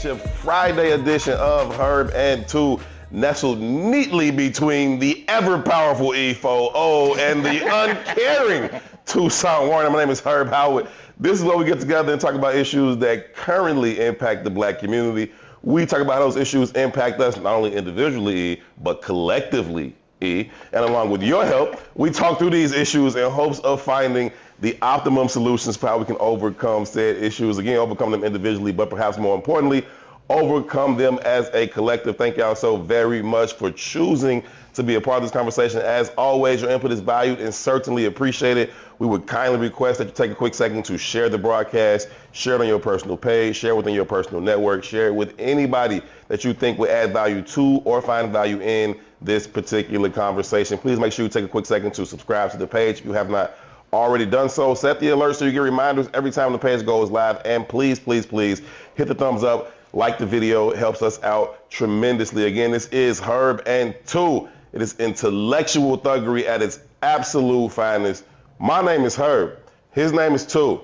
Entrepreneurship Friday edition of Herb and Two, nestled neatly between the ever-powerful E4O and the uncaring Tucson Warner. My name is Herb Howard. This is where we get together and talk about issues that currently impact the black community. We talk about how those issues impact us not only individually, but collectively. And along with your help, we talk through these issues in hopes of finding the optimum solutions for how we can overcome said issues. Again, overcome them individually, but perhaps more importantly, overcome them as a collective. Thank y'all so very much for choosing to be a part of this conversation. As always, your input is valued and certainly appreciated. We would kindly request that you take a quick second to share the broadcast, share it on your personal page, share it within your personal network, share it with anybody that you think would add value to or find value in this particular conversation. Please make sure you take a quick second to subscribe to the page if you have not already done so. Set the alert so you get reminders every time the page goes live. And please, please, please hit the thumbs up, like the video. It helps us out tremendously. Again, this is Herb and Two. It is intellectual thuggery at its absolute finest. My name is Herb. His name is Two.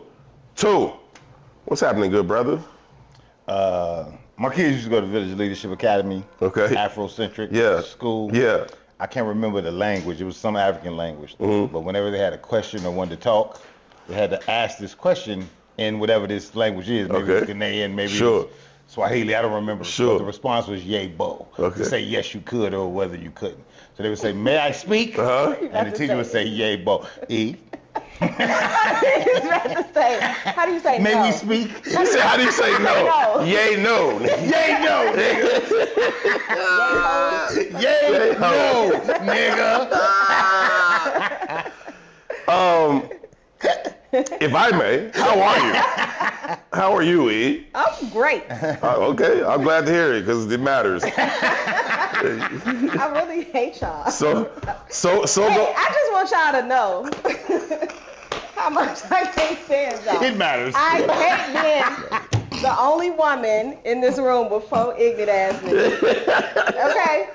Two, what's happening, good brother? My kids used to go to Village Leadership Academy. Okay. Afrocentric school. Yeah. I can't remember the language. It was some African language. But whenever they had a question or wanted to talk, they had to ask this question in whatever this language is. Maybe it's Ghanaian, maybe it's Swahili. I don't remember. But the response was yay bo. To say yes you could or whether you couldn't. So they would say, may I speak? And the teacher would say yay bo. E. How do you say May no? we speak? He said, how do you say no? Yay, no. Yay, no, nigga. Yay, no, nigga. If I may, how are you? How are you, E? I'm great. Okay, I'm glad to hear it because it matters. I really hate y'all. So Hey, I just want y'all to know how much I can't stand y'all. It matters. I hate being the only woman in this room with four ignorant ass niggas. Okay?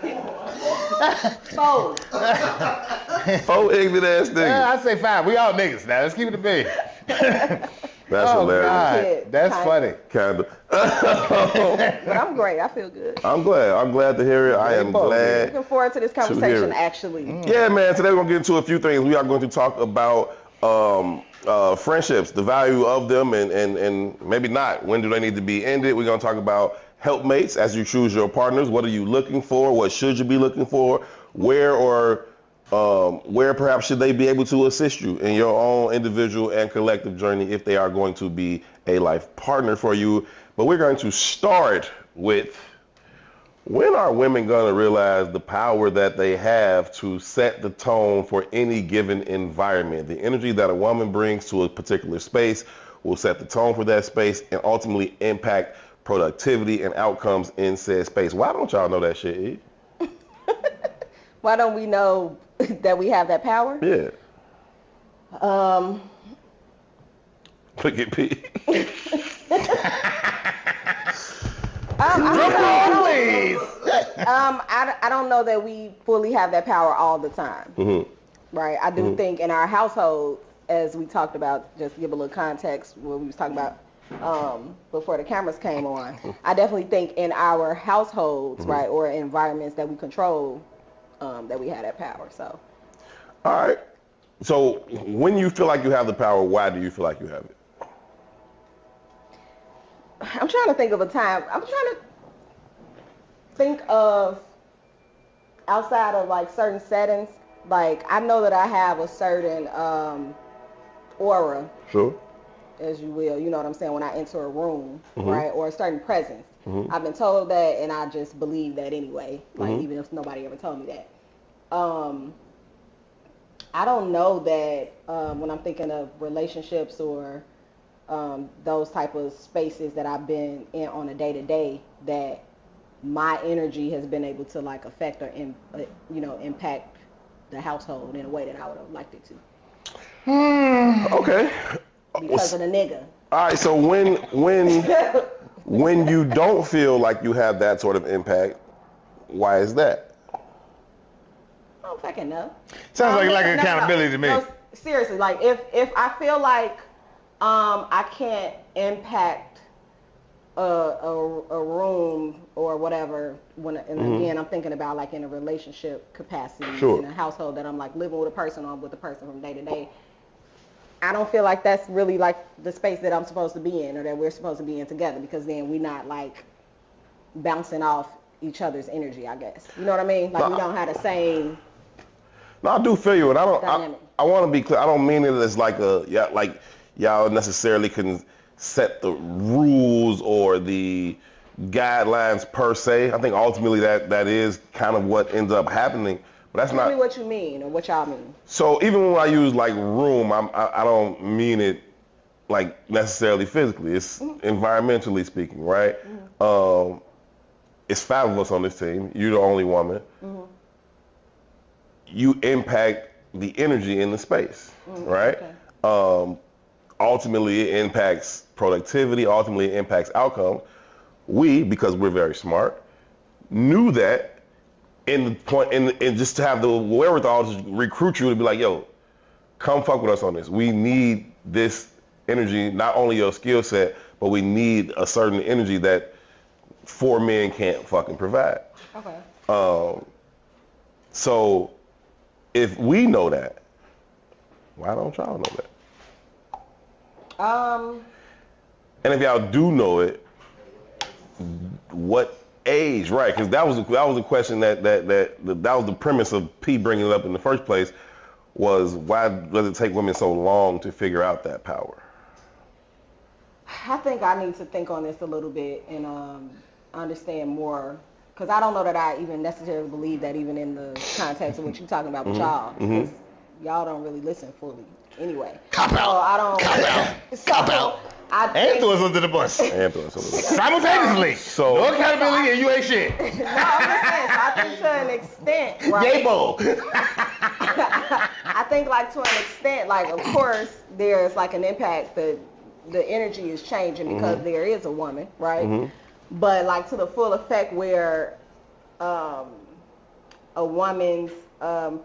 Four ignorant ass niggas. Yeah, I say five. We all niggas now. Let's keep it a big. That's hilarious. God. That's funny. Kinda. But I'm great. I feel good. I'm glad to hear it. I am glad. Looking forward to this conversation, actually. Yeah, man. Today we're going to get into a few things. We are going to talk about friendships, the value of them, and maybe not. When do they need to be ended? We're going to talk about helpmates as you choose your partners. What are you looking for? What should you be looking for? Where perhaps should they be able to assist you in your own individual and collective journey if they are going to be a life partner for you? But we're going to start with, when are women going to realize the power that they have to set the tone for any given environment? The energy that a woman brings to a particular space will set the tone for that space and ultimately impact productivity and outcomes in said space. Why don't y'all know that shit, E? Why don't we know that we have that power? Yeah. Look at P. I don't know that we fully have that power all the time. Right? I do think in our household, as we talked about, just to give a little context, what we was talking about before the cameras came on, I definitely think in our households, right, or environments that we control, that we have that power. So. All right. So when you feel like you have the power, why do you feel like you have it? I'm trying to think of a time. I'm trying to think of outside of like certain settings. Like I know that I have a certain aura. Sure. As you will, you know what I'm saying, when I enter a room, right, or a certain presence. I've been told that, and I just believe that anyway, like even if nobody ever told me that. I don't know that when I'm thinking of relationships or those type of spaces that I've been in on a day-to-day, that my energy has been able to like affect or impact the household in a way that I would have liked it to. Okay. Because of the nigga. All right, so when you don't feel like you have that sort of impact, why is that? I don't fucking know. Sounds like accountability to me. No, seriously, like if I feel like I can't impact a room or whatever, and again, I'm thinking about like in a relationship capacity, in a household that I'm like living with a person or with a person from day to day. I don't feel like that's really like the space that I'm supposed to be in or that we're supposed to be in together, because then we're not like bouncing off each other's energy, I guess. You know what I mean? Like we don't have the same. No, I do feel you, and I want to be clear. I don't mean it as like y'all necessarily can set the rules or the guidelines per se. I think ultimately that is kind of what ends up happening. But that's Tell me what you mean or what y'all mean. So even when I use like room, I don't mean it like necessarily physically. It's environmentally speaking, right? It's 5 of us on this team. You're the only woman. You impact the energy in the space, right? Okay. Ultimately, it impacts productivity. Ultimately, it impacts outcome. We, because we're very smart, knew that and just to have the wherewithal to recruit you to be like, yo, come fuck with us on this. We need this energy, not only your skill set, but we need a certain energy that 4 men can't fucking provide. Okay. So if we know that, why don't y'all know that? And if y'all do know it, what age, right? Because that was the question that was the premise of P bringing it up in the first place, was why does it take women so long to figure out that power? I think I need to think on this a little bit and understand more, because I don't know that I even necessarily believe that even in the context of what you're talking about with y'all, because y'all don't really listen fully anyway. Cop out. Cop out. And throw us under the bus. Simultaneously. So no accountability and you ain't shit. No, I'm just saying. I think to an extent, right? Yabo. I think like to an extent, like of course there's like an impact that the energy is changing because there is a woman, right? But like to the full effect where a woman's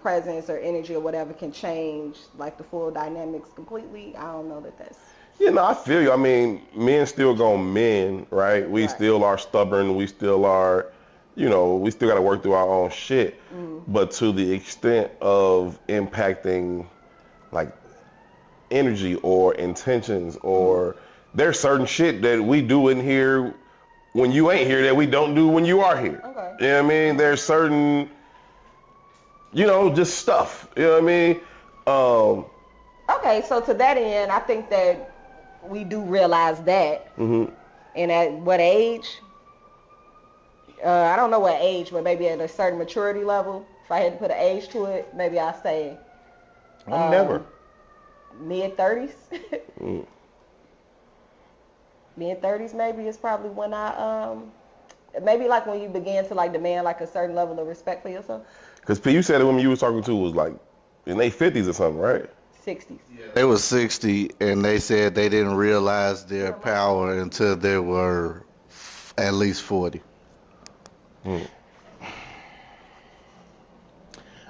presence or energy or whatever can change like the full dynamics completely, I don't know that that's... Yeah, no, I feel you. I mean, men still gon' men, right? We still are stubborn. We still are, we still got to work through our own shit. But to the extent of impacting, like, energy or intentions, or there's certain shit that we do in here when you ain't here that we don't do when you are here. Okay. You know what I mean? There's certain, just stuff. You know what I mean? Okay, so to that end, I think that we do realize that. And at what age? I don't know what age, but maybe at a certain maturity level, if I had to put an age to it, maybe I'll say never. Mid-30s. Mid-30s maybe is probably when I, maybe like when you begin to like demand like a certain level of respect for yourself. Because P, you said the woman you was talking to was like in their 50s or something, right? 60s. They were 60, and they said they didn't realize their power until they were at least 40. I'm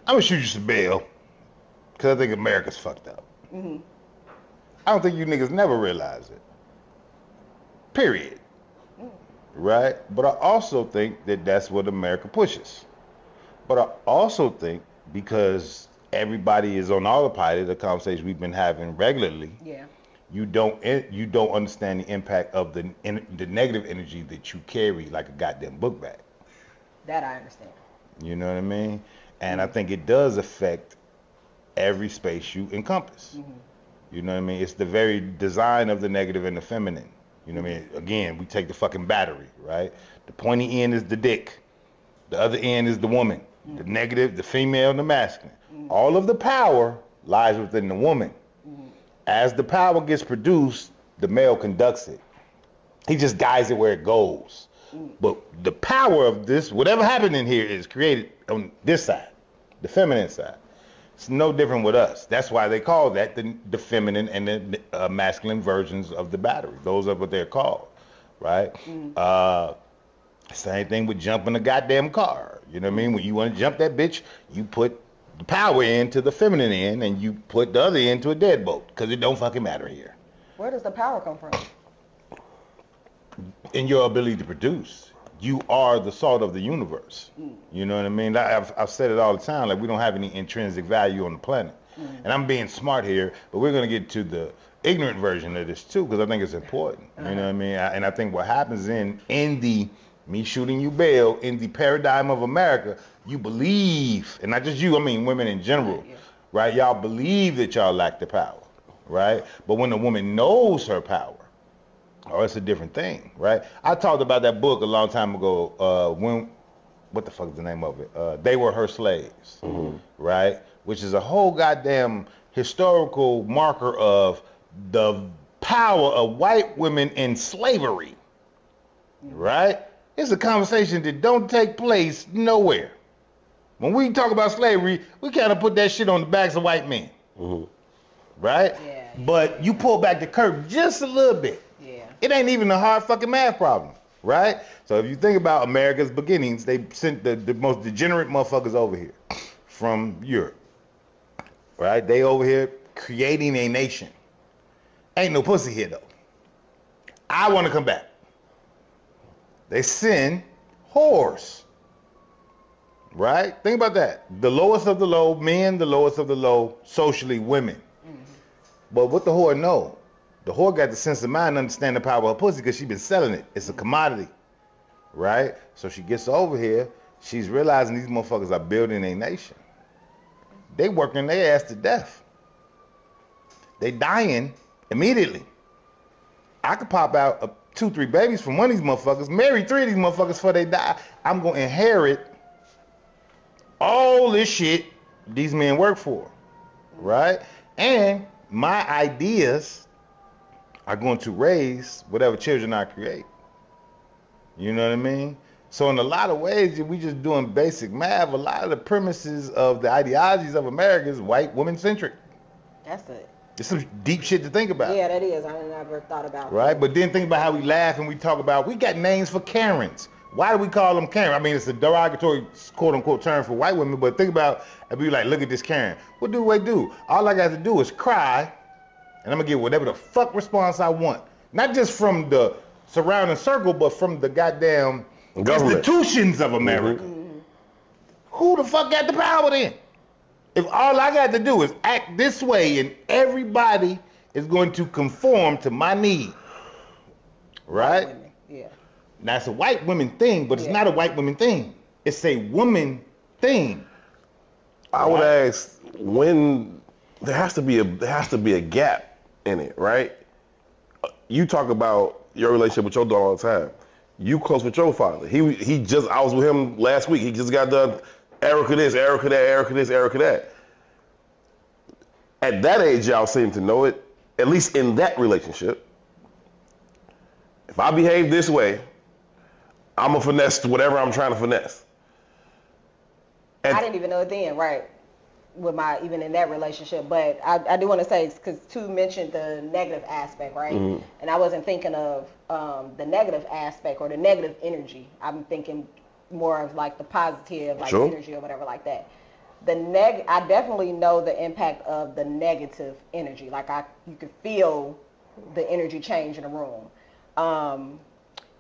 gonna shoot you some bail, because I think America's fucked up. I don't think you niggas never realize it. Period. Right? But I also think that that's what America pushes. But I also think because everybody is on autopilot, the conversation we've been having regularly. Yeah. You don't understand the impact of the negative energy that you carry like a goddamn book bag. That I understand. You know what I mean? And I think it does affect every space you encompass. You know what I mean? It's the very design of the negative and the feminine. You know what I mean? Again, we take the fucking battery, right? The pointy end is the dick. The other end is the woman. The negative, the female, and the masculine. All of the power lies within the woman. As the power gets produced, the male conducts it. He just guides it where it goes. But the power of this, whatever happened in here, is created on this side, the feminine side. It's no different with us. That's why they call that the feminine and the masculine versions of the battery. Those are what they're called, right? Same thing with jumping a goddamn car. You know what I mean? When you want to jump that bitch, you put the power into the feminine end and you put the other end to a deadbolt, because it don't fucking matter here. Where does the power come from? in your ability to produce. You are the salt of the universe. You know what I mean? I've said it all the time, like we don't have any intrinsic value on the planet. And I'm being smart here, but we're going to get to the ignorant version of this too, because I think it's important. You know what I mean? And I think what happens in the, me shooting you bail, in the paradigm of America, you believe, and not just you, I mean women in general, right? Y'all believe that y'all lack the power, right? But when a woman knows her power, oh, it's a different thing, right? I talked about that book a long time ago, what the fuck is the name of it? They Were Her Slaves, right? Which is a whole goddamn historical marker of the power of white women in slavery, right? It's a conversation that don't take place nowhere. When we talk about slavery, we kind of put that shit on the backs of white men, right? Yeah. But you pull back the curtain just a little bit. It ain't even a hard fucking math problem, right? So if you think about America's beginnings, they sent the most degenerate motherfuckers over here from Europe, right? They over here creating a nation. Ain't no pussy here though. I want to come back. They send whores, right? Think about that. The lowest of the low, men, the lowest of the low, socially women. But what the whore know? The whore got the sense of mind and understand the power of her pussy because she's been selling it. It's a commodity, right? So she gets over here. She's realizing these motherfuckers are building a nation. They working their ass to death. They dying immediately. I could pop out 2-3 babies from one of these motherfuckers, marry 3 of these motherfuckers before they die. I'm going to inherit all this shit these men work for, right? And my ideas are going to raise whatever children I create. You know what I mean? So in a lot of ways, we just doing basic math. A lot of the premises of the ideologies of America is white woman-centric. That's it. It's some deep shit to think about. Yeah, that is. I never thought about right? But then think about how we laugh and we talk about, we got names for Karens. Why do we call them Karen? I mean, it's a derogatory, quote-unquote, term for white women, but think about, and be like, look at this Karen. What do I do? All I got to do is cry, and I'm going to get whatever the fuck response I want. Not just from the surrounding circle, but from the goddamn government institutions of America. Who the fuck got the power then? If all I got to do is act this way and everybody is going to conform to my need, right? Yeah. That's a white women thing, but it's not a white women thing. It's a woman thing. I would ask, when there has to be a gap in it, right? You talk about your relationship with your daughter all the time. You close with your father. I was with him last week. He just got done Erica this, Erica that, Erica this, Erica that. At that age, y'all seem to know it, at least in that relationship. If I behave this way, I'm going to finesse whatever I'm trying to finesse. I didn't even know it then, right? Even in that relationship, but I do want to say, because Tu mentioned the negative aspect, right? And I wasn't thinking of the negative aspect or the negative energy. I'm thinking more of like the positive, like energy or whatever like that. I definitely know the impact of the negative energy. Like you could feel the energy change in a room.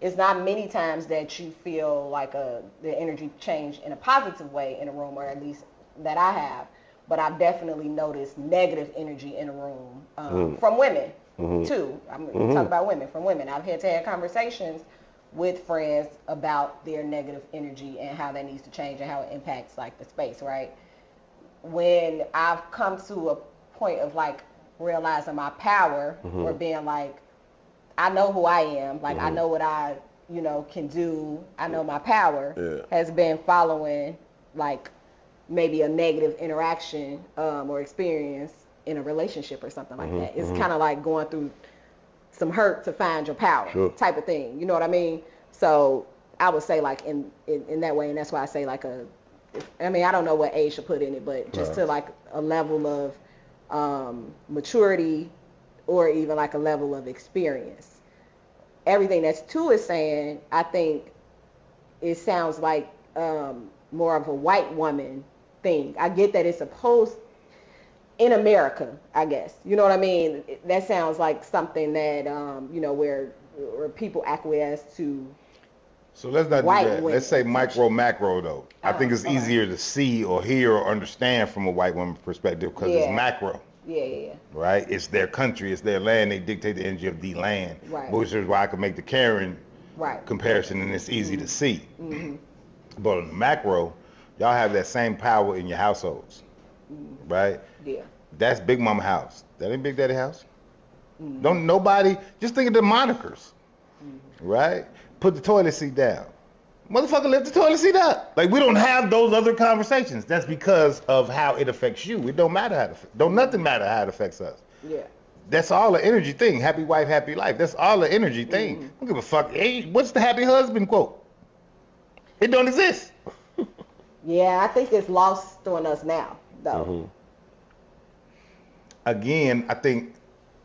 It's not many times that you feel like the energy change in a positive way in a room, or at least that I have. But I've definitely noticed negative energy in a room from women too. I'm going to talk about women, from women. I've had to have conversations with friends about their negative energy and how that needs to change and how it impacts like the space, right? When I've come to a point of like realizing my power or being like, I know who I am, like I know what I, can do, I know my power, has been following like maybe a negative interaction or experience in a relationship or something like that. It's kind of like going through some hurt to find your power type of thing. You know what I mean? So I would say like in that way, and that's why I say like I don't know what age to put in it, but just to like a level of maturity or even like a level of experience. Everything that's Tu is saying, I think it sounds like more of a white woman thing. I get that it's supposed in America, I guess. You know what I mean? That sounds like something that, where or people acquiesce to. So let's not do that. Let's say micro, macro though. I think it's easier to see or hear or understand from a white woman's perspective because it's macro. Yeah. Right? It's their country, it's their land. They dictate the energy of the land. Right. Which is why I can make the Karen comparison, and it's easy to see. But on the macro, y'all have that same power in your households. Right? Yeah. That's Big Mama house. That ain't Big Daddy house. Don't nobody, just think of the monikers. Right? Put the toilet seat down. Motherfucker, lift the toilet seat up. Like, we don't have those other conversations. That's because of how it affects you. It don't matter how nothing matter how it affects us. Yeah. That's all an energy thing. Happy wife, happy life. That's all an energy thing. Don't give a fuck. Hey, what's the happy husband quote? It don't exist. Yeah, I think it's lost on us now, though. Again, I think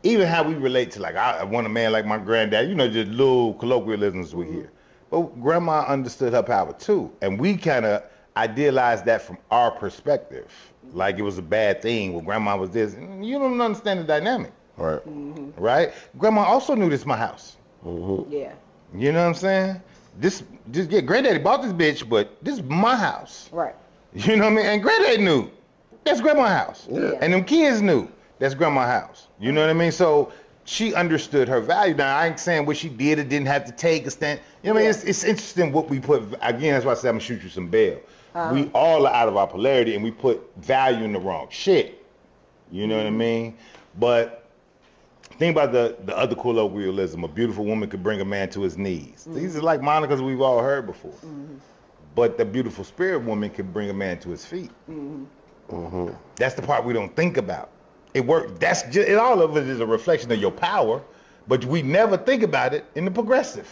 even how we relate to, like, I want a man like my granddad, just little colloquialisms we hear. But grandma understood her power too. And we kind of idealized that from our perspective. Like it was a bad thing. Well, grandma was this. You don't understand the dynamic. Right. Right? Grandma also knew this is my house. Yeah. You know what I'm saying? Granddaddy bought this bitch, but this is my house. Right. You know what I mean? And granddaddy knew. That's grandma's house. Yeah. And them kids knew. That's grandma's house. You know what I mean? So she understood her value. Now, I ain't saying what she did or didn't have to take a stand. You know what I mean? It's interesting what we put. Again, that's why I said I'm going to shoot you some bail. We all are out of our polarity, and we put value in the wrong shit. You know what I mean? But think about the other colloquialism. A beautiful woman could bring a man to his knees. These are like monikers we've all heard before. But the beautiful spirit woman can bring a man to his feet. That's the part we don't think about. It worked. All of it is a reflection of your power, but we never think about it in the progressive,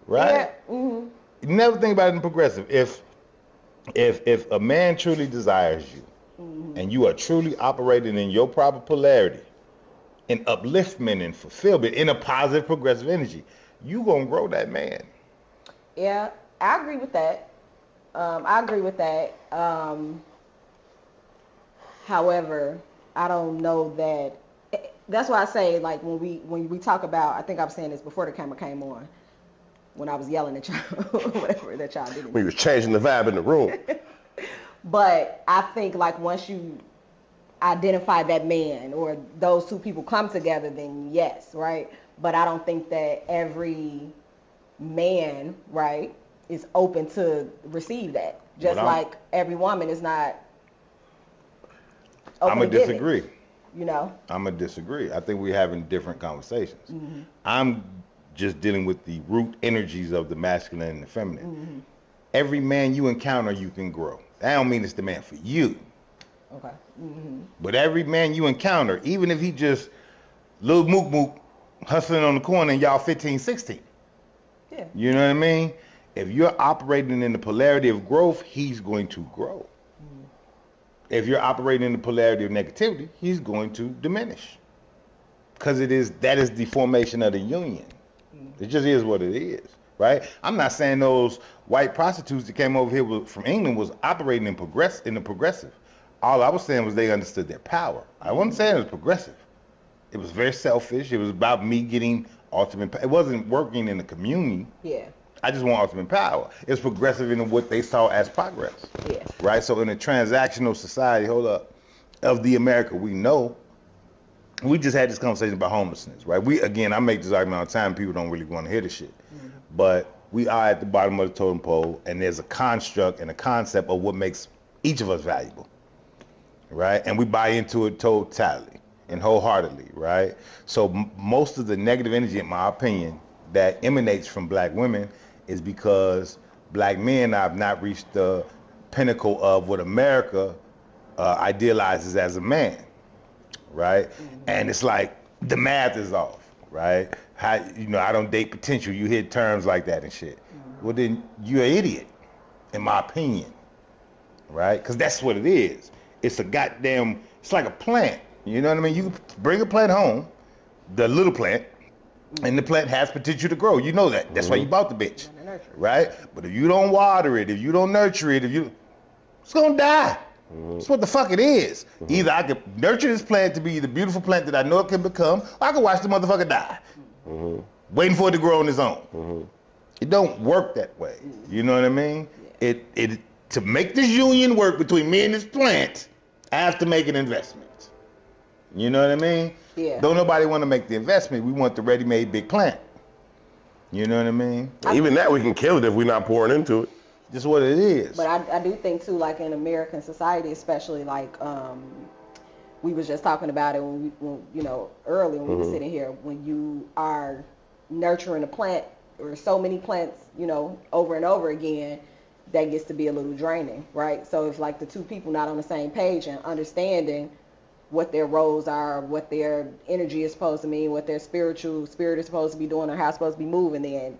right? Yeah. You never think about it in the progressive. If a man truly desires you, and you are truly operating in your proper polarity, in upliftment and fulfillment, in a positive progressive energy, you gonna grow that man. Yeah, I agree with that. However, I don't know that. That's why I say, like, when we talk about, I think I was saying this before the camera came on, when I was yelling at y'all, whatever that y'all did. We was changing the vibe in the room. But I think, like, once you identify that man or those two people come together, then yes, right? But I don't think that every man, right, is open to receive that. Just like every woman is not open to disagree. You know? I'm going to disagree. I think we're having different conversations. I'm just dealing with the root energies of the masculine and the feminine. Every man you encounter, you can grow. That don't mean it's the man for you. Okay. But every man you encounter, even if he just little mook mook hustling on the corner and y'all 15, 16. Yeah. You know what I mean? If you're operating in the polarity of growth, he's going to grow. If you're operating in the polarity of negativity, he's going to diminish. Because that is the formation of the union. It just is what it is, right? I'm not saying those white prostitutes that came over here from England was operating in the progressive. All I was saying was they understood their power. I wasn't saying it was progressive. It was very selfish. It was about me getting ultimate power. It wasn't working in the community. Yeah. I just want ultimate power. It's progressive in what they saw as progress. Yeah. Right? So in a transactional society, of the America we know, we just had this conversation about homelessness, right? I make this argument all the time. People don't really want to hear the shit. But we are at the bottom of the totem pole, and there's a construct and a concept of what makes each of us valuable, right? And we buy into it totally and wholeheartedly, right? So most of the negative energy, in my opinion, that emanates from black women is because black men have not reached the pinnacle of what America idealizes as a man, right? And it's like the math is off, right? I don't date potential. You hear terms like that and shit. Well, then you're an idiot, in my opinion, right? Because that's what it is. It's it's like a plant. You know what I mean? You bring a plant home, the little plant, and the plant has potential to grow. You know that. That's why you bought the bitch, right? But if you don't water it, if you don't nurture it, it's gonna die. That's what the fuck it is. Either I could nurture this plant to be the beautiful plant that I know it can become, or I can watch the motherfucker die. waiting for it to grow on its own. It don't work that way. You know what I mean? It to make this union work between me and this plant, I have to make an investment. You know what I mean? Yeah. Don't nobody want to make the investment. We want the ready-made big plant. You know what I mean? Even that we can kill it if we're not pouring into it. Just what it is. But I do think too, like in American society, especially like we was just talking about it when you know, early when we were sitting here, when you are nurturing a plant or so many plants, you know, over and over again, that gets to be a little draining, right? So if like the two people not on the same page and understanding what their roles are, what their energy is supposed to mean, what their spirit is supposed to be doing, or how it's supposed to be moving, then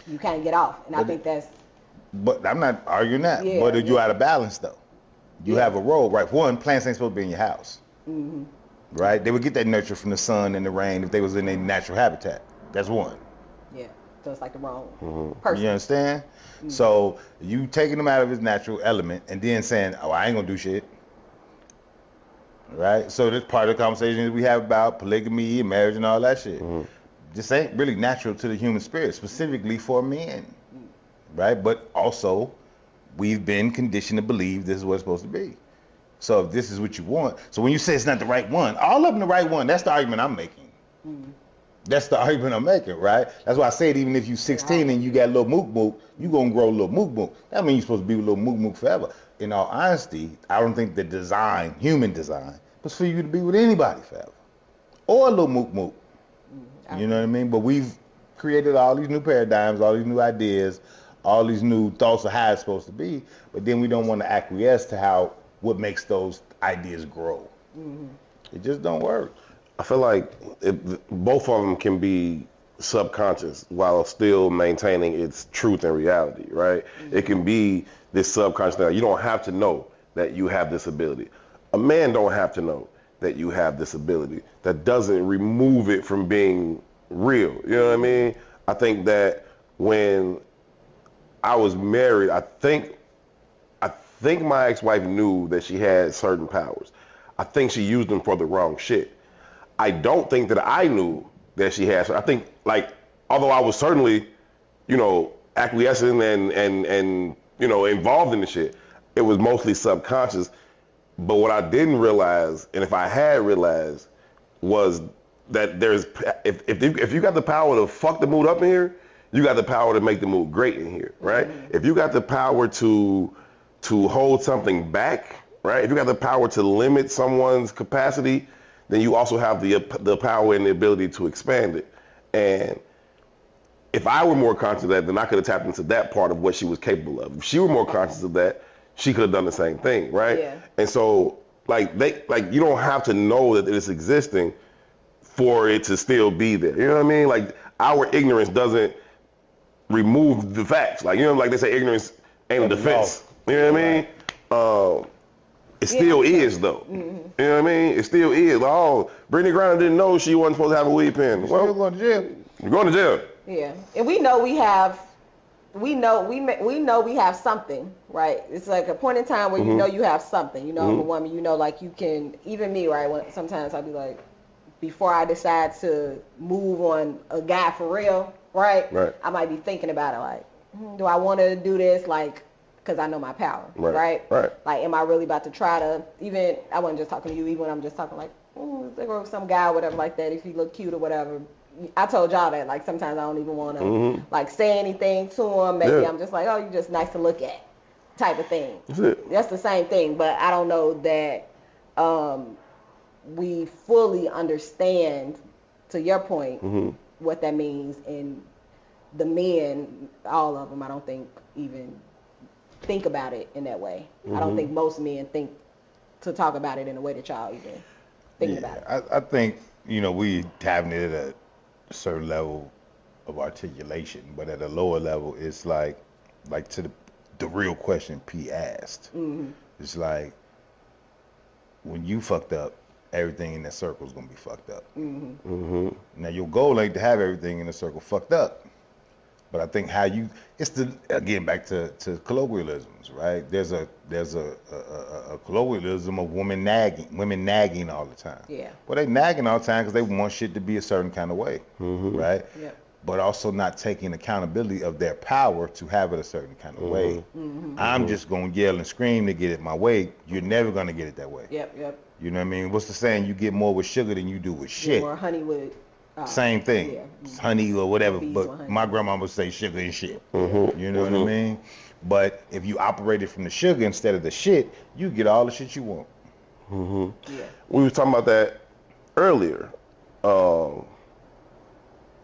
you kind of get off. And I think that's... But I'm not arguing that. Yeah, but you out of balance, though. You have a role, right? One, plants ain't supposed to be in your house, right? They would get that nurture from the sun and the rain if they was in a natural habitat. That's one. Yeah, so it's like the wrong person. You understand? So you taking them out of his natural element and then saying, oh, I ain't gonna do shit. Right? So this part of the conversation we have about polygamy and marriage and all that shit. This ain't really natural to the human spirit, specifically for men. Right? But also, we've been conditioned to believe this is what it's supposed to be. So if this is what you want, so when you say it's not the right one, all of them the right one, that's the argument I'm making. That's the argument I'm making, right? That's why I said even if you're 16 and you got a little mook mook, you gonna grow a little mook mook. That means you're supposed to be with a little mook mook forever. In all honesty, I don't think the design, human design, was for you to be with anybody forever. Or a little mook mook. You know what I mean? But we've created all these new paradigms, all these new ideas, all these new thoughts of how it's supposed to be, but then we don't want to acquiesce to what makes those ideas grow. It just don't work. I feel like both of them can be subconscious while still maintaining its truth and reality, right? It can be this subconscious. Now, you don't have to know that you have this ability. A man don't have to know that you have this ability. That doesn't remove it from being real. You know what I mean? I think that when I was married, I think my ex-wife knew that she had certain powers. I think she used them for the wrong shit. I don't think that I knew that she had. I think, like, although I was certainly, you know, acquiescing and you know, involved in the shit, it was mostly subconscious. But what I didn't realize, and if I had realized, was that if you got the power to fuck the mood up in here, you got the power to make the mood great in here, right? If you got the power to hold something back, right? If you got the power to limit someone's capacity, then you also have the power and the ability to expand it. And if I were more conscious of that, then I could have tapped into that part of what she was capable of. If she were more conscious of that, she could have done the same thing, right? Yeah. And so, like you don't have to know that it's existing for it to still be there. You know what I mean? Like, our ignorance doesn't remove the facts. Like, you know, like they say, ignorance ain't a defense. You know what I mean? It still is, though. You know what I mean? It still is. Like, oh, Brittany Griner didn't know she wasn't supposed to have a weed pen. Well, you're going to jail. You're going to jail. Yeah, and we know we have something, right? It's like a point in time where you know you have something. You know, I'm a woman. You know, like you can. Even me, right? Sometimes I'll be like, before I decide to move on a guy for real, right? I might be thinking about it, like, do I want to do this, like, because I know my power, right? Like, am I really about to try to, even, I wasn't just talking to you, even when I'm just talking like, there some guy or whatever like that, if he look cute or whatever. I told y'all that, like, sometimes I don't even want to, like, say anything to him. Maybe I'm just like, oh, you're just nice to look at type of thing. That's the same thing, but I don't know that we fully understand, to your point, what that means. And the men, all of them, I don't think even think about it in that way. I don't think most men think to talk about it in the way that y'all even think about it. I think, you know, we having it at a certain level of articulation, but at a lower level, it's like to the real question P asked. It's like, when you fucked up, everything in that circle is gonna be fucked up. Now your goal ain't to have everything in the circle fucked up. But I think it's again back to colloquialisms, right? There's a colloquialism of women nagging all the time. Yeah. Well, they nagging all the time because they want shit to be a certain kind of way, right? Yep. But also not taking accountability of their power to have it a certain kind of way. I'm just gonna yell and scream to get it my way. You're never gonna get it that way. Yep. You know what I mean? What's the saying? You get more with sugar than you do with shit. More honey with. Same thing. Yeah. Honey or whatever. Bees But my grandma would say sugar and shit. You know what I mean? But if you operated from the sugar instead of the shit, you get all the shit you want. Yeah. We were talking about that earlier. Ron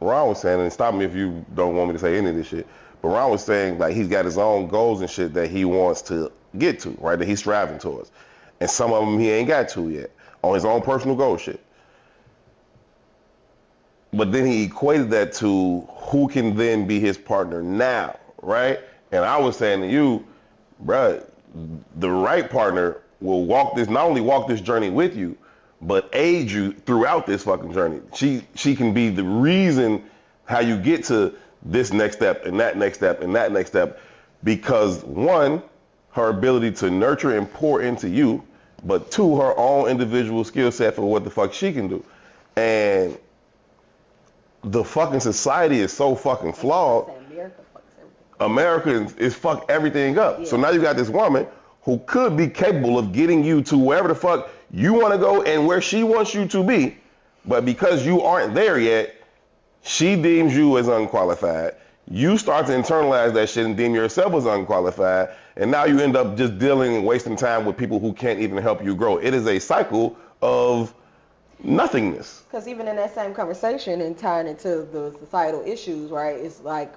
was saying, and stop me if you don't want me to say any of this shit, but Ron was saying like he's got his own goals and shit that he wants to get to, right? That he's striving towards. And some of them he ain't got to yet on his own personal goal shit. But then he equated that to who can then be his partner now, right? And I was saying to you, bruh, the right partner will not only walk this journey with you, but aid you throughout this fucking journey. She can be the reason how you get to this next step and that next step and that next step, because one, her ability to nurture and pour into you, but two, her own individual skill set for what the fuck she can do. And the fucking society is so fucking flawed. America is fuck everything up. Yeah. So now you got this woman who could be capable of getting you to wherever the fuck you want to go and where she wants you to be. But because you aren't there yet, she deems you as unqualified. You start to internalize that shit and deem yourself as unqualified. And now you end up just dealing and wasting time with people who can't even help you grow. It is a cycle of nothingness. Because even in that same conversation and tying into the societal issues, right, it's like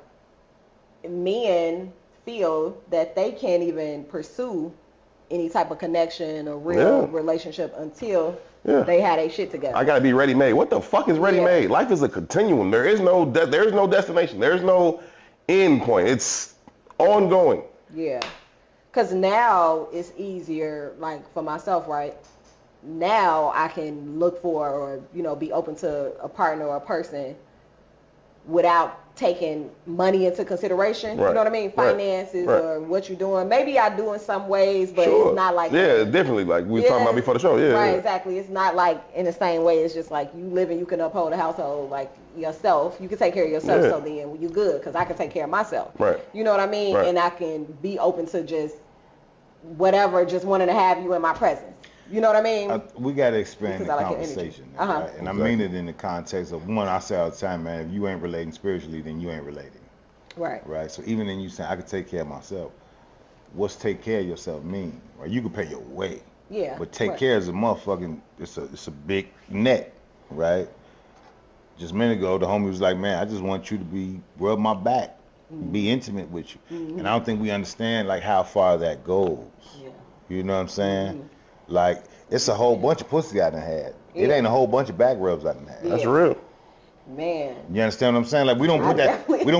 men feel that they can't even pursue any type of connection or real relationship until they had a shit together. I gotta be ready-made. What the fuck is ready-made? Life is a continuum. There is no destination. There is no end point. It's ongoing. Yeah. Because now it's easier, like for myself, right? Now I can look for or, be open to a partner or a person without taking money into consideration. Right. You know what I mean? Finances or what you're doing. Maybe I do in some ways, but it's not like... Yeah, definitely. Like we were talking about before the show. Yeah. Right, exactly. It's not like in the same way. It's just like you live and you can uphold a household like yourself. You can take care of yourself, so then you good because I can take care of myself. Right. You know what I mean? Right. And I can be open to just whatever, just wanting to have you in my presence. You know what I mean? We got to expand the conversation. Right? And I mean it in the context of, one, I say all the time, man, if you ain't relating spiritually, then you ain't relating. Right. Right? So even in you saying, I can take care of myself, what's take care of yourself mean? Right? You can pay your way. Yeah. But take care is a motherfucking, it's a big net, right? Just a minute ago, the homie was like, man, I just want you to rub my back, be intimate with you. And I don't think we understand, like, how far that goes. Yeah. You know what I'm saying? Like, it's a whole bunch of pussy I done had. It ain't a whole bunch of back rubs I done had. That's real. Man. You understand what I'm saying? Like, we don't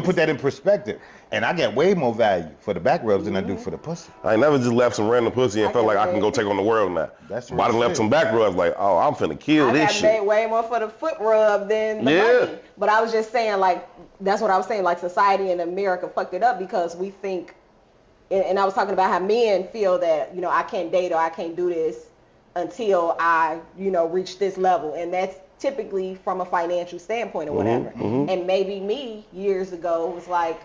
put that in perspective. And I get way more value for the back rubs than I do for the pussy. I ain't never just left some random pussy and felt like I can go take on the world now. That's right. But I done left some back rubs like, oh, I'm finna kill this shit. I got way more for the foot rub than the money. But I was just saying, like, that's what I was saying, like, society in America fucked it up because we think, and I was talking about how men feel that, I can't date or I can't do this until I, reach this level. And that's typically from a financial standpoint or whatever. And maybe me years ago was like,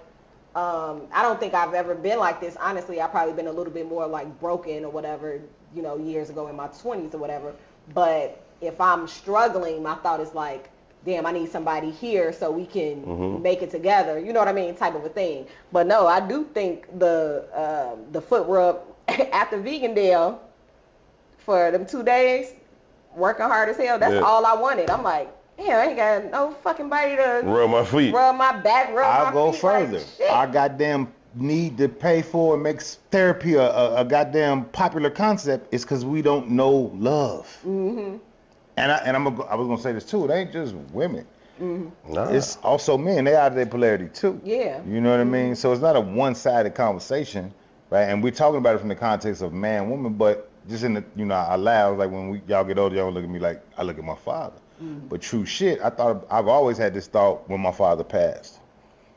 I don't think I've ever been like this. Honestly, I've probably been a little bit more like broken or whatever, years ago in my 20s or whatever. But if I'm struggling, my thought is like, damn, I need somebody here so we can make it together. You know what I mean? Type of a thing. But no, I do think the foot rub after Vegan Day for them 2 days, working hard as hell, that's all I wanted. I'm like, damn, I ain't got no fucking body to rub my feet, rub my back, rub my feet. I'll go further. Like, I goddamn need to pay for and make therapy a goddamn popular concept is because we don't know love. And I was gonna say this too. It ain't just women. Nah. It's also men. They out of their polarity too. Yeah. You know what I mean? So it's not a one-sided conversation, right? And we're talking about it from the context of man, woman, but just in the, I laugh like when y'all get older, y'all look at me like I look at my father. But true shit, I've always had this thought when my father passed,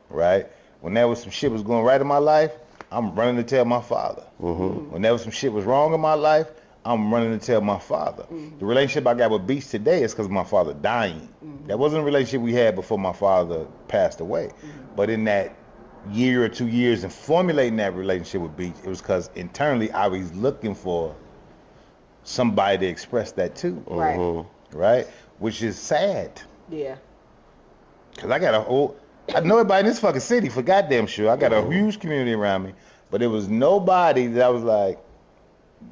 right? Whenever some shit was going right in my life, I'm running to tell my father. Whenever some shit was wrong in my life, I'm running to tell my father. The relationship I got with Beach today is because of my father dying. That wasn't a relationship we had before my father passed away. But in that year or 2 years in formulating that relationship with Beach, it was because internally I was looking for somebody to express that to. Right? Which is sad. Yeah. Because I know everybody in this fucking city for goddamn sure. I got a huge community around me. But there was nobody that I was like,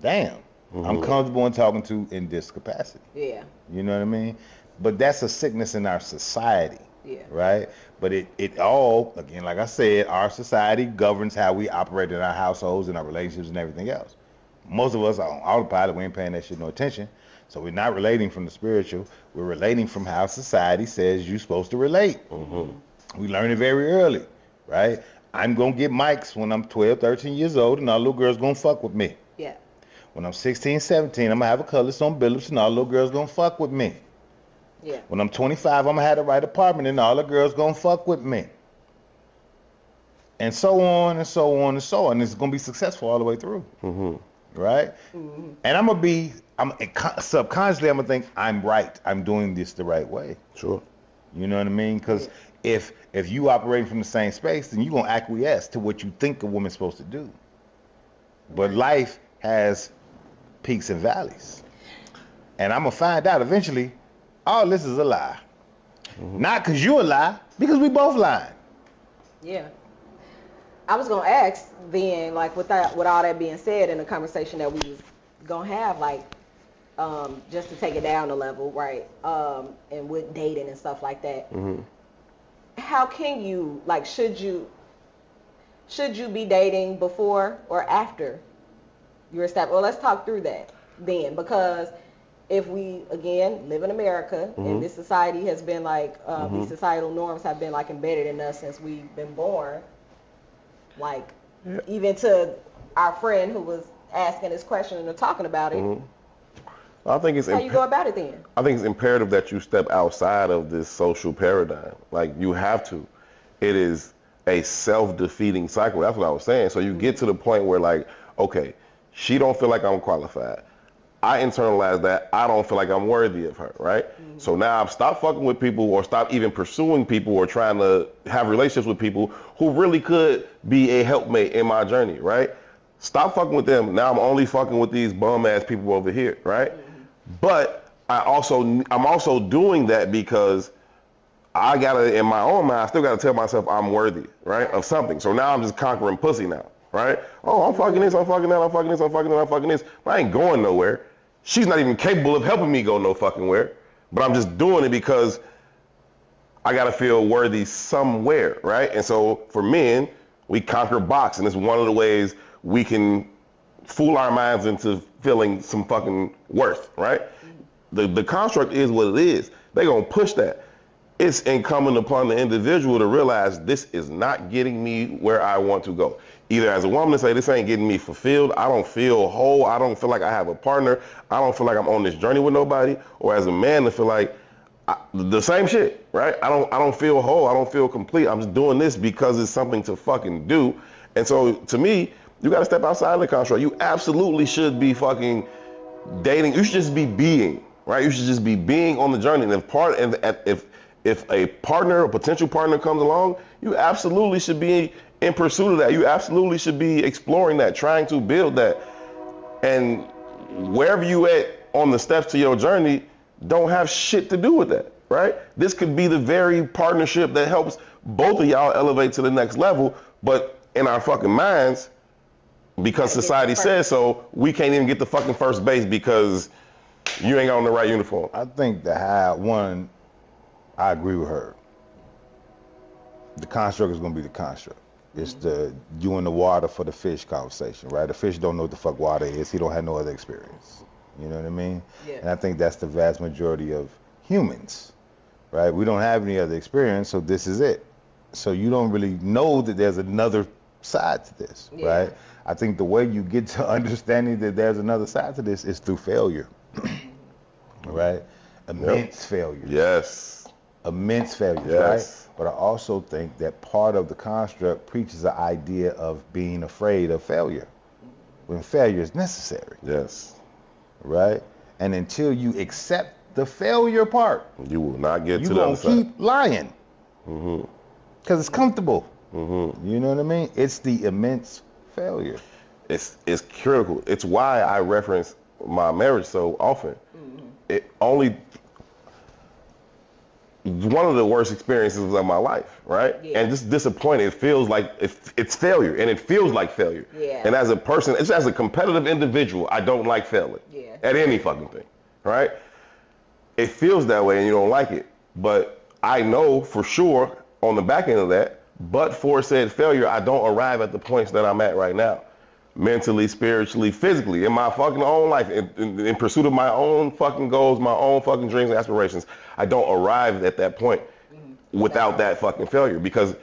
damn, I'm comfortable in talking to in this capacity. Yeah. You know what I mean? But that's a sickness in our society. Yeah. Right? But it all, again, like I said, our society governs how we operate in our households and our relationships and everything else. Most of us are on autopilot. We ain't paying that shit no attention. So we're not relating from the spiritual. We're relating from how society says you're supposed to relate. We learn it very early, right? I'm going to get mics when I'm 12, 13 years old, and all little girls going to fuck with me. Yeah. When I'm 16, 17, I'm going to have a colorless on Billups, and all little girls going to fuck with me. Yeah. When I'm 25, I'm going to have the right apartment, and all the girls going to fuck with me. And so on, and so on, and so on. It's going to be successful all the way through. Right? And I'm going to be, subconsciously, I'm going to think, I'm right. I'm doing this the right way. Sure. You know what I mean? Because if you operating from the same space, then you're going to acquiesce to what you think a woman's supposed to do. But life has peaks and valleys. And I'm going to find out eventually, all this is a lie. Not because you a lie, because we both lying. Yeah. I was going to ask then, like, with all that being said in the conversation that we was going to have, like, just to take it down a level, right? And with dating and stuff like that. How can you, like, should you be dating before or after you're established? Well, let's talk through that then, because if we, again, live in America and this society has been like, these societal norms have been like embedded in us since we've been born, like, even to our friend who was asking this question and talking about it. I think it's how you go about it then? I think it's imperative that you step outside of this social paradigm. Like, you have to. It is a self-defeating cycle. That's what I was saying. So you get to the point where, like, okay, she don't feel like I'm qualified. I internalize that. I don't feel like I'm worthy of her, right? So now I've stopped fucking with people or stop even pursuing people or trying to have relationships with people who really could be a helpmate in my journey, right? Stop fucking with them. Now I'm only fucking with these bum-ass people over here, right? But I'm also doing that because I gotta, in my own mind, I still gotta tell myself I'm worthy, right, of something. So now I'm just conquering pussy now, right? Oh, I'm fucking this, I'm fucking that, I'm fucking this, I'm fucking that, I'm fucking this. But I ain't going nowhere. She's not even capable of helping me go no fucking where. But I'm just doing it because I gotta feel worthy somewhere, right? And so for men, we conquer box, and it's one of the ways we can fool our minds into feeling some fucking worth, right? The construct is what it is. They gonna push that. It's incumbent upon the individual to realize this is not getting me where I want to go. Either as a woman to say this ain't getting me fulfilled, I don't feel whole, I don't feel like I have a partner, I don't feel like I'm on this journey with nobody, or as a man to feel like the same shit, right? I don't feel whole, I don't feel complete. I'm just doing this because it's something to fucking do. And so to me, you gotta step outside of the construct. You absolutely should be fucking dating. You should just be being, right? You should just be being on the journey. And if a partner, a potential partner comes along, you absolutely should be in pursuit of that. You absolutely should be exploring that, trying to build that. And wherever you at on the steps to your journey, don't have shit to do with that, right? This could be the very partnership that helps both of y'all elevate to the next level, but in our fucking minds, because society says so, we can't even get the fucking first base because you ain't got on the right uniform. I think I agree with her. The construct is going to be the construct. It's the you in the water for the fish conversation, right? The fish don't know what the fuck water is. He don't have no other experience. You know what I mean? Yeah. And I think that's the vast majority of humans, right? We don't have any other experience, so this is it. So you don't really know that there's another side to this, right? I think the way you get to understanding that there's another side to this is through failure, right? Immense failure. Yes. immense failures, right? But I also think that part of the construct preaches the idea of being afraid of failure, when failure is necessary. Yes. Right? And until you accept the failure part, you will not get to the other side. You keep lying. Because it's comfortable. You know what I mean? It's the immense failure. It's critical. It's why I reference my marriage so often. It only one of the worst experiences of my life, right? Yeah. And just disappointed. It feels like it's failure, and it feels like failure. Yeah. And as a person, it's as a competitive individual, I don't like failing at any fucking thing, right? It feels that way, and you don't like it. But I know for sure on the back end of that, but for said failure, I don't arrive at the points that I'm at right now. Mentally, spiritually, physically, in my fucking own life, in pursuit of my own fucking goals, my own fucking dreams and aspirations, I don't arrive at that point without that fucking failure. Because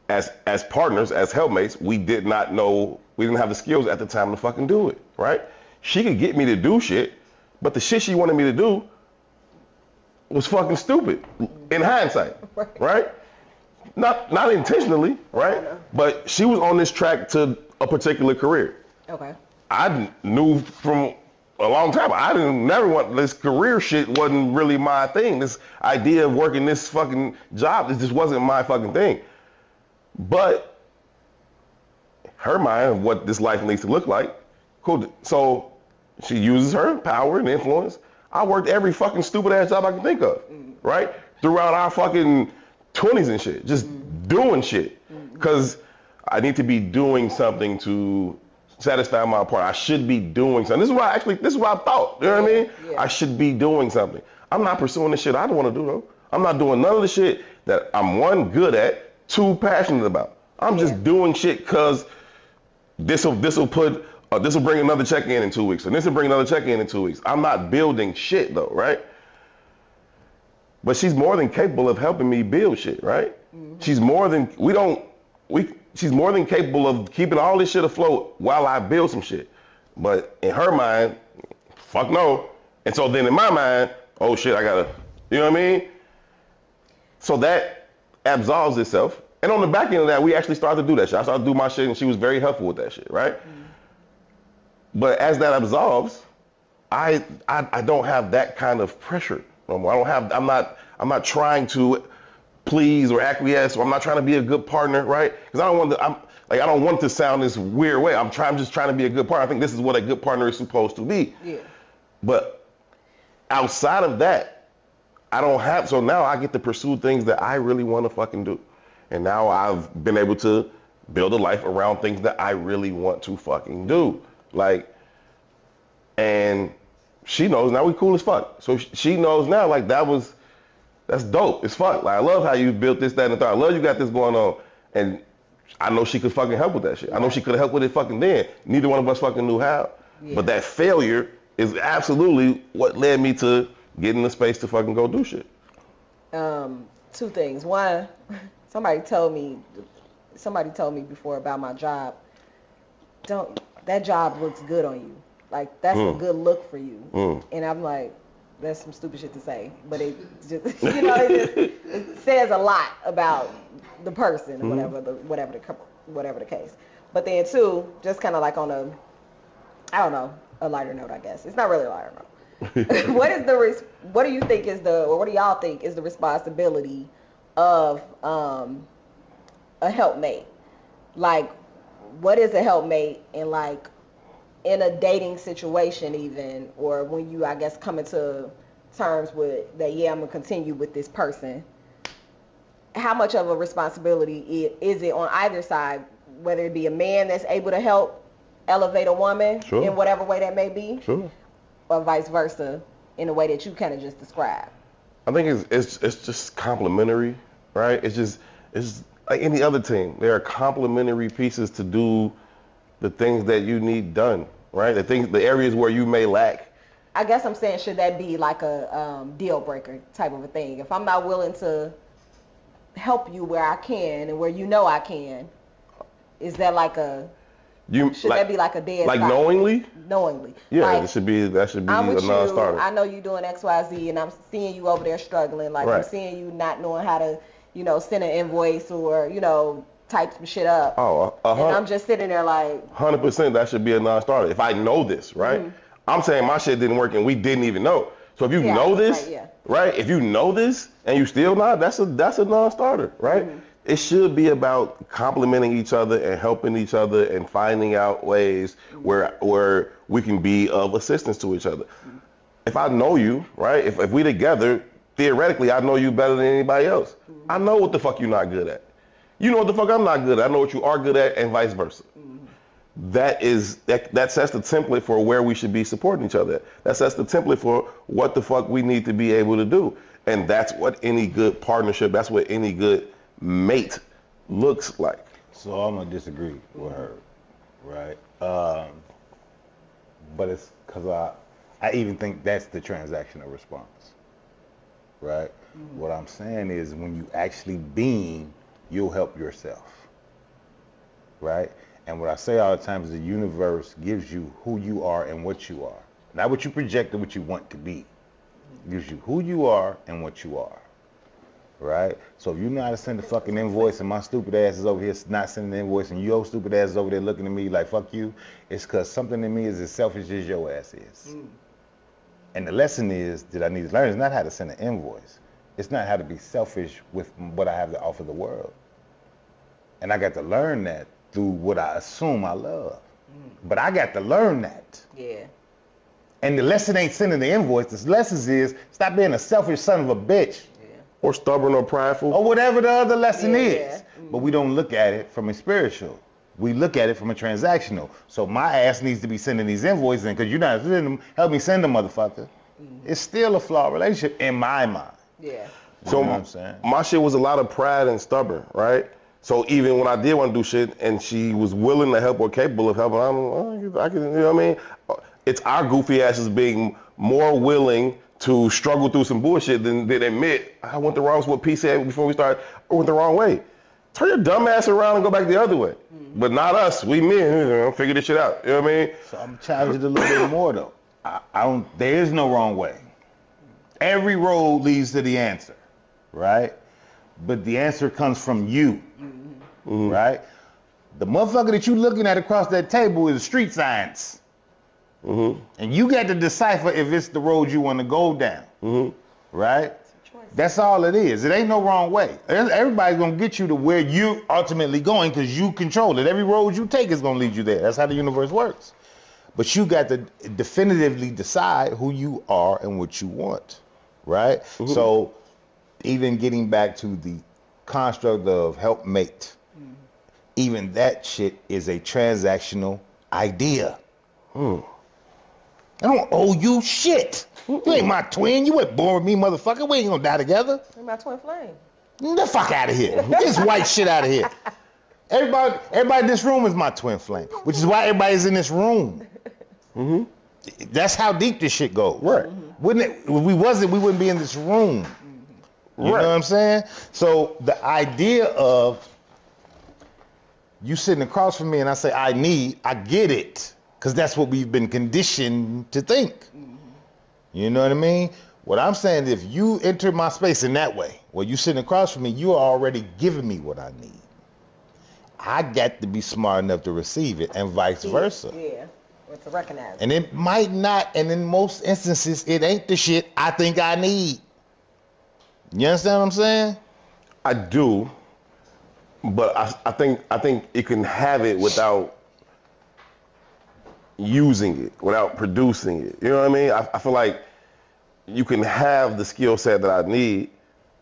as partners, as helpmates, we didn't have the skills at the time to fucking do it, right? She could get me to do shit, but the shit she wanted me to do was fucking stupid in hindsight, right? Not intentionally, right? But she was on this track to a particular career. Okay. I knew from a long time, never want this career shit wasn't really my thing. This idea of working this fucking job, this just wasn't my fucking thing. But her mind of what this life needs to look like, cool. So she uses her power and influence. I worked every fucking stupid ass job I can think of, right? Throughout our fucking 20s and shit, just doing shit. Because I need to be doing something to satisfy my part. I should be doing something. This is what I thought. You know what I mean? Yeah. I should be doing something. I'm not pursuing the shit I don't want to do though. I'm not doing none of the shit that I'm one, good at, two, passionate about. I'm just doing shit because this will bring another check in 2 weeks, and this will bring another check in 2 weeks. I'm not building shit though, right? But she's more than capable of helping me build shit, right? She's more than she's more than capable of keeping all this shit afloat while I build some shit. But in her mind, fuck no. And so then in my mind, oh shit, I gotta, you know what I mean? So that absolves itself. And on the back end of that, we actually started to do that shit. I started to do my shit, and she was very helpful with that shit, right? But as that absolves, I don't have that kind of pressure no more. I'm not trying to please or acquiesce, or I'm not trying to be a good partner, right? Because I don't want to sound this weird way. I'm just trying to be a good partner. I think this is what a good partner is supposed to be. Yeah. But outside of that, so now I get to pursue things that I really want to fucking do. And now I've been able to build a life around things that I really want to fucking do. And she knows now we cool as fuck. So she knows now, that's dope. It's fuck. I love how you built this, that, and the third. I love you got this going on. And I know she could fucking help with that shit. I know she could have helped with it fucking then. Neither one of us fucking knew how. Yeah. But that failure is absolutely what led me to get in the space to fucking go do shit. Two things. One, somebody told me before about my job, that job looks good on you. That's a good look for you. And I'm like, that's some stupid shit to say, but it just, it says a lot about the person, whatever the case. But then two, just kind of like on a lighter note, I guess. It's not really a lighter note. What do you think what do y'all think is the responsibility of a helpmate? What is a helpmate, and in a dating situation even, or when you, I guess, come into terms with that, I'm going to continue with this person, how much of a responsibility is it on either side, whether it be a man that's able to help elevate a woman in whatever way that may be, or vice versa in a way that you kind of just described? I think it's just complementary, right? It's like any other team. There are complementary pieces to do the things that you need done, right? The areas where you may lack. I guess I'm saying, should that be like a deal breaker type of a thing? If I'm not willing to help you where I can and where I can, is that like a... Should that be like a dead like stop? Knowingly? Knowingly. Yeah, like, that should be a with non-starter. You, I know you doing XYZ, and I'm seeing you over there struggling. Like, I'm seeing you not knowing how to, send an invoice or, type some shit up. Oh, and I'm just sitting there like 100%. That should be a non-starter. If I know this, right? I'm saying my shit didn't work and we didn't even know. So if you know this, right? If you know this and you still not, that's a non-starter, right? It should be about complimenting each other and helping each other and finding out ways where we can be of assistance to each other. If I know you, right? If we together, theoretically, I know you better than anybody else. I know what the fuck you're not good at. You know what the fuck I'm not good at. I know what you are good at, and vice versa. That sets the template for where we should be supporting each other. That sets the template for what the fuck we need to be able to do. And that's what any good partnership, that's what any good mate looks like. So I'm gonna disagree with her, right? But it's because I even think that's the transactional response, right? What I'm saying is when you actually beam, you'll help yourself, right? And what I say all the time is the universe gives you who you are and what you are. Not what you project or what you want to be. It gives you who you are and what you are, right? So if you know how to send a fucking invoice and my stupid ass is over here not sending the invoice and your stupid ass is over there looking at me like, fuck you, it's because something in me is as selfish as your ass is. And the lesson is that I need to learn is not how to send an invoice. It's not how to be selfish with what I have to offer the world. And I got to learn that through what I assume I love. But I got to learn that. Yeah. And the lesson ain't sending the invoice. The lesson is stop being a selfish son of a bitch. Yeah. Or stubborn or prideful. Or whatever the other lesson is. But we don't look at it from a spiritual. We look at it from a transactional. So my ass needs to be sending these invoices in because you're not sending them. Help me send them, motherfucker. It's still a flawed relationship in my mind. Yeah. So you know what I'm saying? My shit was a lot of pride and stubborn, right? So even when I did want to do shit and she was willing to help or capable of helping, I can, you know what I mean? It's our goofy asses being more willing to struggle through some bullshit than admit, I went the wrong, what P said before we started, I went the wrong way. Turn your dumb ass around and go back the other way. But not us, we men, figure this shit out, you know what I mean? So I'm challenging a little bit more though. There is no wrong way. Every road leads to the answer, right? But the answer comes from you, right? The motherfucker that you looking at across that table is street science. And you got to decipher if it's the road you want to go down, right? That's all it is. It ain't no wrong way. Everybody's going to get you to where you ultimately going because you control it. Every road you take is going to lead you there. That's how the universe works. But you got to definitively decide who you are and what you want, right? So even getting back to the construct of helpmate, even that shit is a transactional idea. I don't owe you shit. You ain't my twin. You ain't born with me, motherfucker. We ain't gonna die together. You're my twin flame. Get the fuck out of here. Get this white shit out of here. Everybody in this room is my twin flame, which is why everybody's in this room. That's how deep this shit goes. Right. Wouldn't it? If we wasn't, we wouldn't be in this room. You know what I'm saying? So the idea of you sitting across from me and I say, I get it. Because that's what we've been conditioned to think. You know what I mean? What I'm saying is if you enter my space in that way, where you sitting across from me, you are already giving me what I need. I got to be smart enough to receive it and vice versa. Yeah, or to recognize it. And it might not, and in most instances, it ain't the shit I think I need. You understand what I'm saying? I do, but I think you can have it without using it, without producing it. You know what I mean? I feel like you can have the skill set that I need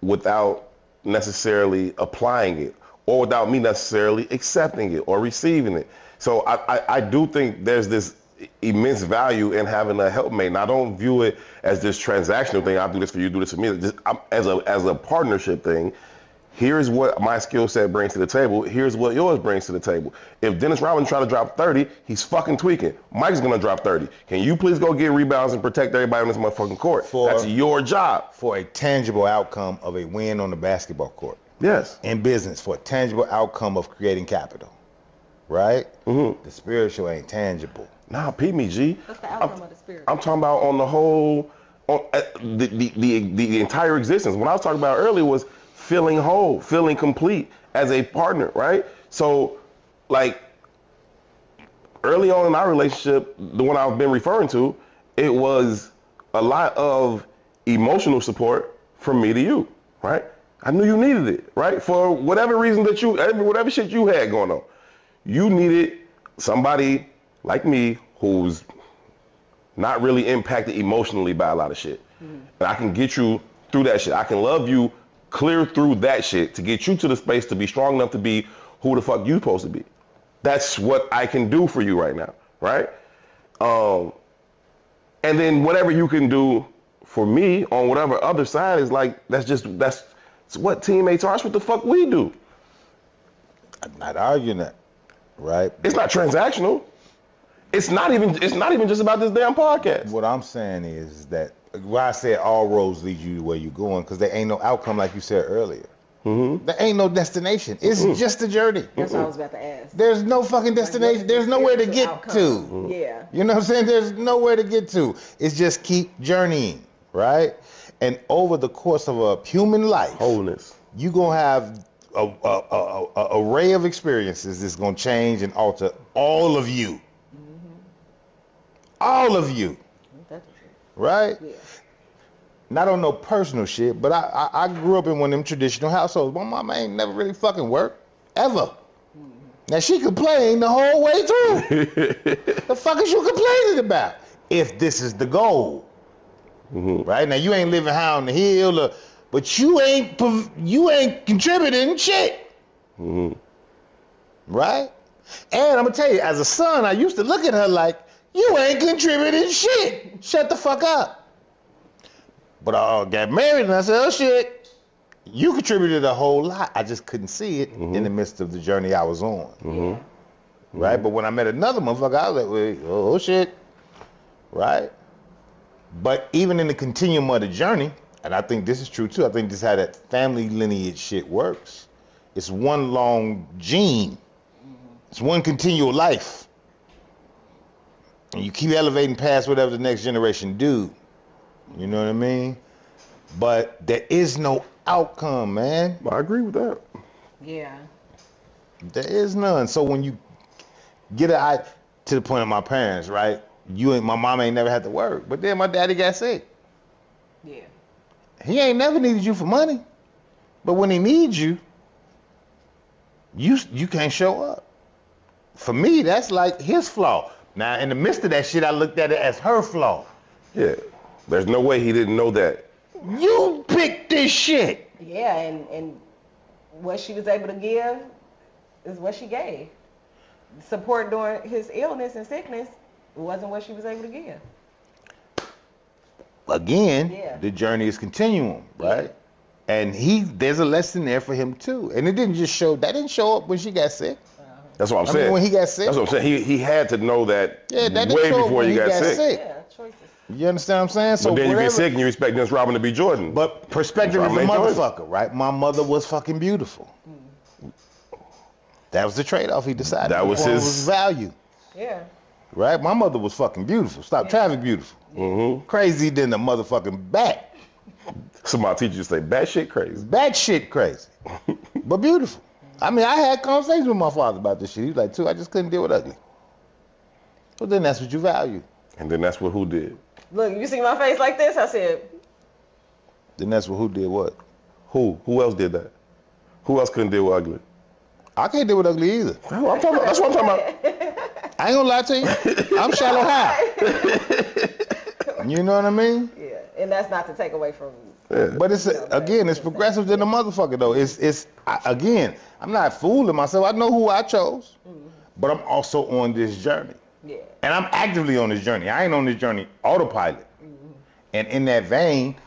without necessarily applying it, or without me necessarily accepting it or receiving it. So I do think there's this immense value in having a helpmate. And I don't view it as this transactional thing. I'll do this for you, do this for me. Just, as a partnership thing. Here's what my skill set brings to the table. Here's what yours brings to the table. If Dennis Rodman trying to drop 30, he's fucking tweaking. Mike's gonna drop 30. Can you please go get rebounds and protect everybody on this motherfucking court? That's your job. For a tangible outcome of a win on the basketball court. Yes. In business, for a tangible outcome of creating capital. right? The spiritual ain't tangible. Nah, peep me, G. What's the outcome of the spirit? I'm talking about on the whole, on the entire existence. What I was talking about earlier was feeling whole, feeling complete as a partner, right? So, like, early on in our relationship, the one I've been referring to, it was a lot of emotional support from me to you, right? I knew you needed it, right? For whatever reason that whatever shit you had going on. You needed somebody like me who's not really impacted emotionally by a lot of shit. And I can get you through that shit. I can love you clear through that shit to get you to the space to be strong enough to be who the fuck you supposed to be. That's what I can do for you right now, right? And then whatever you can do for me on whatever other side is like, that's what teammates are. That's what the fuck we do. I'm not arguing that, right? It's not transactional. It's not even just about this damn podcast. What I'm saying is that why I said all roads lead you to where you're going, because there ain't no outcome like you said earlier. There ain't no destination. It's just a journey. That's what I was about to ask. There's no fucking destination. There's nowhere to get to. Yeah. You know what I'm saying? There's nowhere to get to. It's just keep journeying, right? And over the course of a human life, Wholeness. you're going to have a array of experiences that's going to change and alter all of you. All of you. That's true. Right? Yeah. Not on no personal shit, but I grew up in one of them traditional households. My mama ain't never really fucking worked, ever. Now she complained the whole way through. The fuck is you complaining about? If this is the goal, right? Now you ain't living high on the hill, but you ain't contributing shit, right? And I'm gonna tell you, as a son, I used to look at her like, you ain't contributing shit. Shut the fuck up. But I got married and I said, oh shit, you contributed a whole lot. I just couldn't see it in the midst of the journey I was on. Right? But when I met another motherfucker, I was like, wait, oh shit. Right? But even in the continuum of the journey, and I think this is true too, I think this is how that family lineage shit works. It's one long gene. It's one continual life. And you keep elevating past whatever the next generation do. You know what I mean? But there is no outcome, man. I agree with that. Yeah. There is none. So when you get to the point of my parents, right? My mom ain't never had to work, but then my daddy got sick. Yeah. He ain't never needed you for money, but when he needs you, you can't show up. For me, that's like his flaw. Now, in the midst of that shit, I looked at it as her flaw. Yeah. There's no way he didn't know that. You picked this shit. Yeah, and what she was able to give is what she gave. Support during his illness and sickness wasn't what she was able to give. Again, the journey is continuum, right? And there's a lesson there for him too. And it didn't show up when she got sick. That's what I'm saying. I mean, when he got sick. That's what I'm saying. He had to know that, that way before he got sick. Yeah, choices. You understand what I'm saying? So but then you get sick and you expect Dennis Rodman to be Jordan. But perspective is a motherfucker, right? My mother was fucking beautiful. That was the trade-off he decided. That was his value. Yeah. Right? My mother was fucking beautiful. Stop traffic beautiful. Crazy than the motherfucking bat. So my teacher used to say, batshit crazy. Batshit crazy. But beautiful. I mean, I had conversations with my father about this shit. He was like, I just couldn't deal with ugly. Well, then that's what you value. And then that's what who did. Look, you see my face like this? I said. Then that's what who did what? Who? Who else did that? Who else couldn't deal with ugly? I can't deal with ugly either. That's what I'm talking about. I ain't gonna lie to you. I'm shallow high. You know what I mean? Yeah, and that's not to take away from. Yeah. But it's it's progressive than a motherfucker though. Again, I'm not fooling myself. I know who I chose, but I'm also on this journey. Yeah. And I'm actively on this journey. I ain't on this journey autopilot. And in that vein,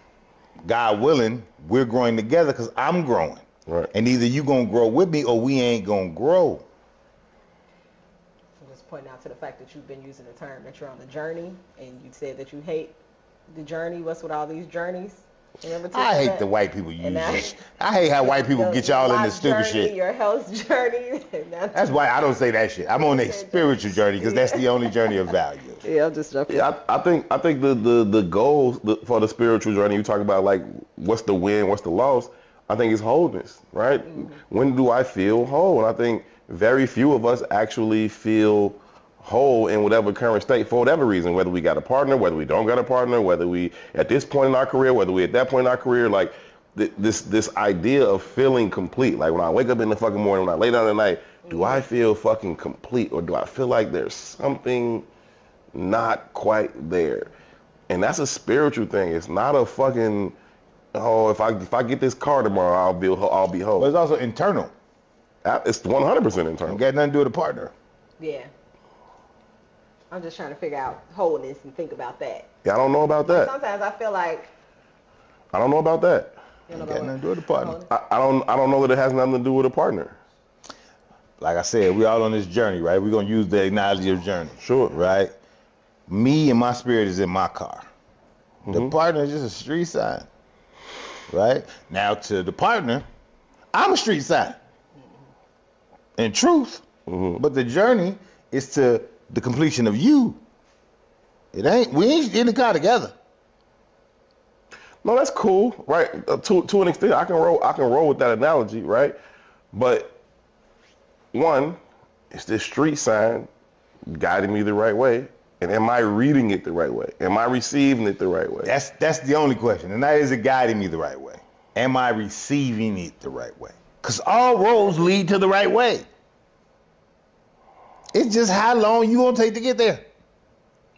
God willing, we're growing together because I'm growing. Right. And either you gonna grow with me or we ain't gonna grow. So just point out to the fact that you've been using the term that you're on the journey, and you said that you hate the journey. What's with all these journeys? I hate the white people use this. I hate how white people get y'all into stupid shit. Your health journey. That's why I don't say that shit. I'm on a spiritual journey because that's the only journey of value. Yeah, I'm just joking. Yeah, I think the goal for the spiritual journey, you talk about like what's the win, what's the loss. I think it's wholeness, right? Mm-hmm. When do I feel whole? And I think very few of us actually feel whole in whatever current state for whatever reason, whether we got a partner, whether we don't got a partner, whether we at this point in our career, whether we at that point in our career, like this idea of feeling complete. Like when I wake up in the fucking morning, when I lay down at night, do I feel fucking complete or do I feel like there's something not quite there? And that's a spiritual thing. It's not a fucking, oh, if I get this car tomorrow, I'll be whole. But it's also internal. It's 100% internal. It got nothing to do with a partner. Yeah. I'm just trying to figure out wholeness and think about that. Yeah, I don't know about that. Sometimes I feel like I don't know about that. You know, got nothing to do with a partner. I don't know that it has nothing to do with a partner. Like I said, we all on this journey, right? We're gonna use the analogy of journey. Sure. Right? Me and my spirit is in my car. Mm-hmm. The partner is just a street sign. Right? Now to the partner, I'm a street sign. In truth. Mm-hmm. But the journey is to the completion of you. We ain't in the car together. No, that's cool, right? To an extent, I can roll with that analogy, right? But one, is this street sign guiding me the right way? And am I reading it the right way? Am I receiving it the right way? That's the only question. And that is it guiding me the right way? Am I receiving it the right way? Because all roads lead to the right way. It's just how long you gonna take to get there.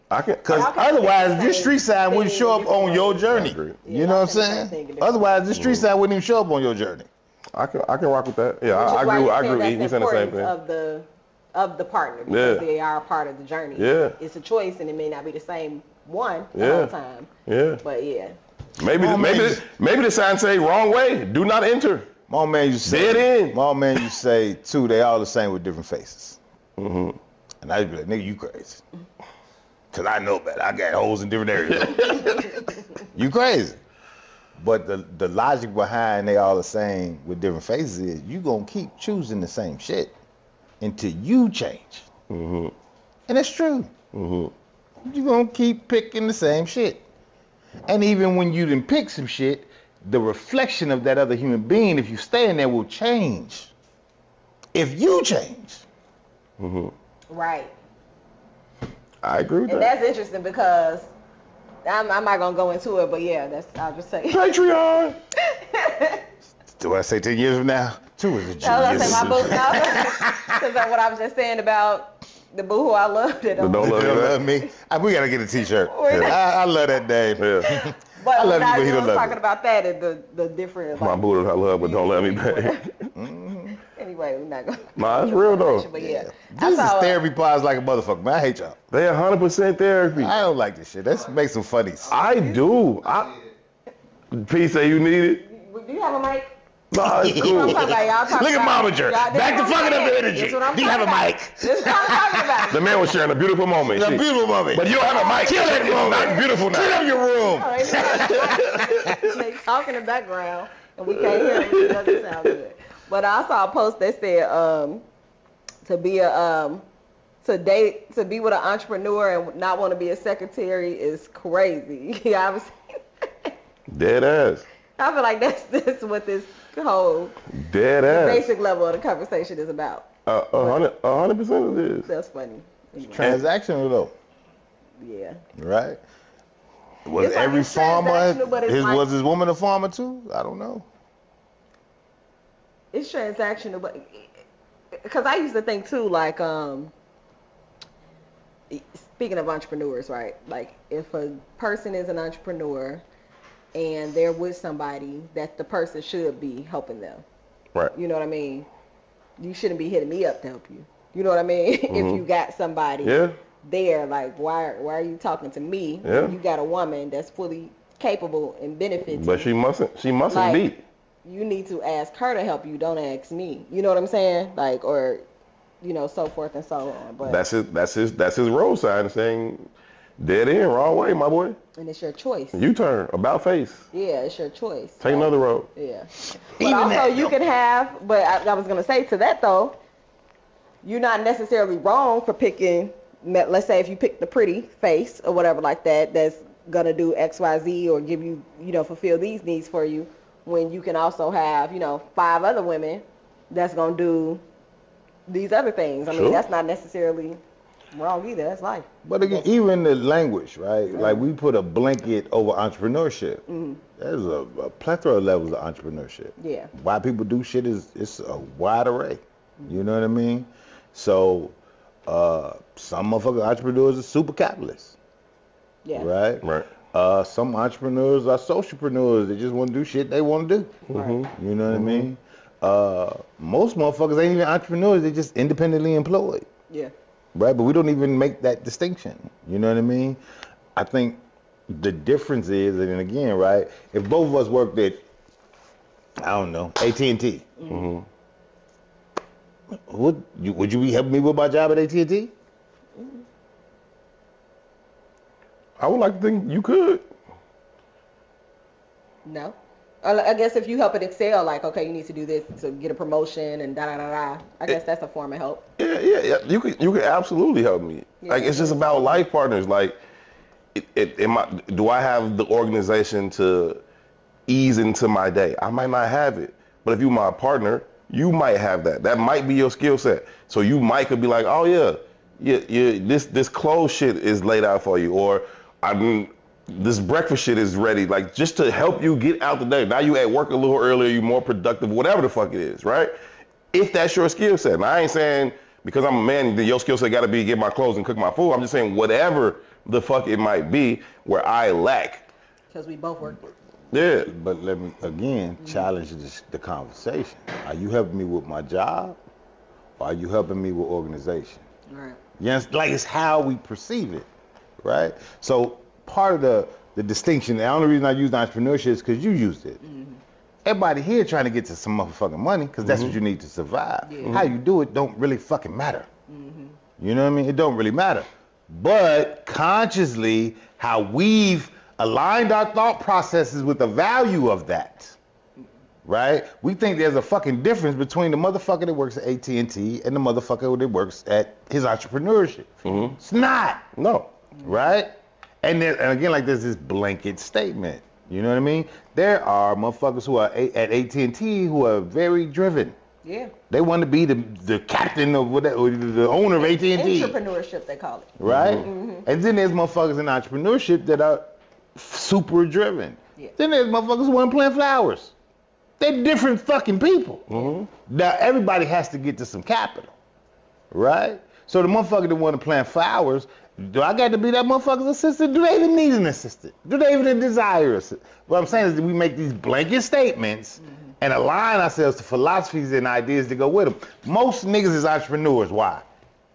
Because otherwise, this street sign wouldn't show up on your journey. You know what I'm saying? Otherwise, this street sign wouldn't even show up on your journey. I can rock with that. Yeah, I agree. He's saying the same thing. Of the partner, because they are a part of the journey. Yeah. It's a choice, and it may not be the same one the whole time. Yeah. But yeah. Maybe the sign say wrong way. Do not enter. My man, you say dead end. My man, you say too. They all the same with different faces. Mm-hmm. And I'd be like, nigga, you crazy. Cause I know better. I got holes in different areas. You crazy. But the logic behind they all the same with different faces is you gonna keep choosing the same shit until you change. Mm-hmm. And that's true. Mm-hmm. You gonna keep picking the same shit. And even when you done pick some shit, the reflection of that other human being, if you stay in there, will change. If you change. Mm-hmm. Right. I agree with that. And that's interesting because I'm not gonna go into it, but yeah, I'll just say. Patreon. Do I say 10 years from now? 2 is a genius. I was gonna say my boo because that's what I was just saying about the boo who I love that don't love me. We gotta get a T-shirt. I love that name. Yeah. But I love you, but he don't love talking about that and the different. My boo that I love, but don't let me back. Anyway, we're not gonna. Nah, it's real though. But yeah. This is therapy pods like a motherfucker, man. I hate y'all. They 100% therapy. I don't like this shit. Let's make some funnies. I do. P say you need it. Do you have a mic? Nah, it's cool. Look at Momager. Back to fucking up the energy. Do you have a mic? This is what I'm talking about. The man was sharing a beautiful moment. A beautiful moment. But you don't have a mic. Kill that moment. Not beautiful now. Clean up your room. They talk in the background and we can't hear them. It doesn't sound good. But I saw a post that said to be with an entrepreneur and not want to be a secretary is crazy. Yeah, I was dead ass. I feel like that's what this whole basic level of the conversation is about. 100% it is. That's funny. It's transactional though. Yeah. Right. Was it's every like farmer was his woman a farmer too? I don't know. It's transactional, but because I used to think too, like speaking of entrepreneurs, right? Like if a person is an entrepreneur and they're with somebody, that the person should be helping them. Right. You know what I mean? You shouldn't be hitting me up to help you. You know what I mean? Mm-hmm. If you got somebody there, like why are you talking to me? Yeah. You got a woman that's fully capable and benefiting. But she mustn't like, be. You need to ask her to help you. Don't ask me. You know what I'm saying? Like, or, so forth and so on. But that's his road sign saying Dead end, wrong way, my boy. And it's your choice. U-turn, about face. Yeah, it's your choice. Take another road. Yeah. But also you can have, but I was going to say to that though, you're not necessarily wrong for picking, let's say if you pick the pretty face or whatever like that, that's going to do X, Y, Z or give you, fulfill these needs for you, when you can also have, 5 other women that's going to do these other things. I mean, that's not necessarily wrong either. That's life. But again, even the language, right? Like we put a blanket over entrepreneurship. There's a plethora of levels of entrepreneurship. Yeah. Why people do shit it's a wide array. You know what I mean? So some motherfucking entrepreneurs are super capitalists. Yeah. Right. Some entrepreneurs are socialpreneurs. They just want to do shit they want to do. Right. You know what I mean? Most motherfuckers ain't even entrepreneurs. They just independently employed. Yeah. Right, but we don't even make that distinction. You know what I mean? I think the difference is, and again, right, if both of us worked at, I don't know, AT&T, would you be helping me with my job at AT&T? I would like to think you could. No. I guess if you help it excel, like, okay, you need to do this to get a promotion and da-da-da-da, I guess that's a form of help. Yeah. You could absolutely help me. Yeah, like, it's just about life partners. Like, do I have the organization to ease into my day? I might not have it. But if you're my partner, you might have that. That might be your skill set. So you could be like, oh, yeah, this clothes shit is laid out for you. Or, this breakfast shit is ready, like just to help you get out the day. Now you at work a little earlier, you more productive, whatever the fuck it is, right? If that's your skill set. And I ain't saying because I'm a man, your skill set gotta be get my clothes and cook my food. I'm just saying whatever the fuck it might be where I lack. Because we both work. Yeah. But let me, again, challenge the conversation. Are you helping me with my job? Or are you helping me with organization? Right. Yes, like it's how we perceive it, right? So part of the distinction, the only reason I used entrepreneurship is because you used it. Everybody here trying to get to some motherfucking money because that's what you need to survive. Yeah. How you do it don't really fucking matter. You know what I mean? It don't really matter. But consciously, how we've aligned our thought processes with the value of that, right? We think there's a fucking difference between the motherfucker that works at AT&T and the motherfucker that works at his entrepreneurship. It's not. No. Right? And again, like there's this blanket statement. You know what I mean? There are motherfuckers who are at AT&T who are very driven. Yeah. They want to be the captain of whatever, or the owner of AT&T. Entrepreneurship, they call it. Right? And then there's motherfuckers in entrepreneurship that are super driven. Yeah. Then there's motherfuckers who want to plant flowers. They're different fucking people. Now everybody has to get to some capital. Right? So the motherfucker that want to plant flowers, do I got to be that motherfucker's assistant? Do they even need an assistant? Do they even desire us? What I'm saying is that we make these blanket statements and align ourselves to philosophies and ideas that go with them. Most niggas is entrepreneurs. Why?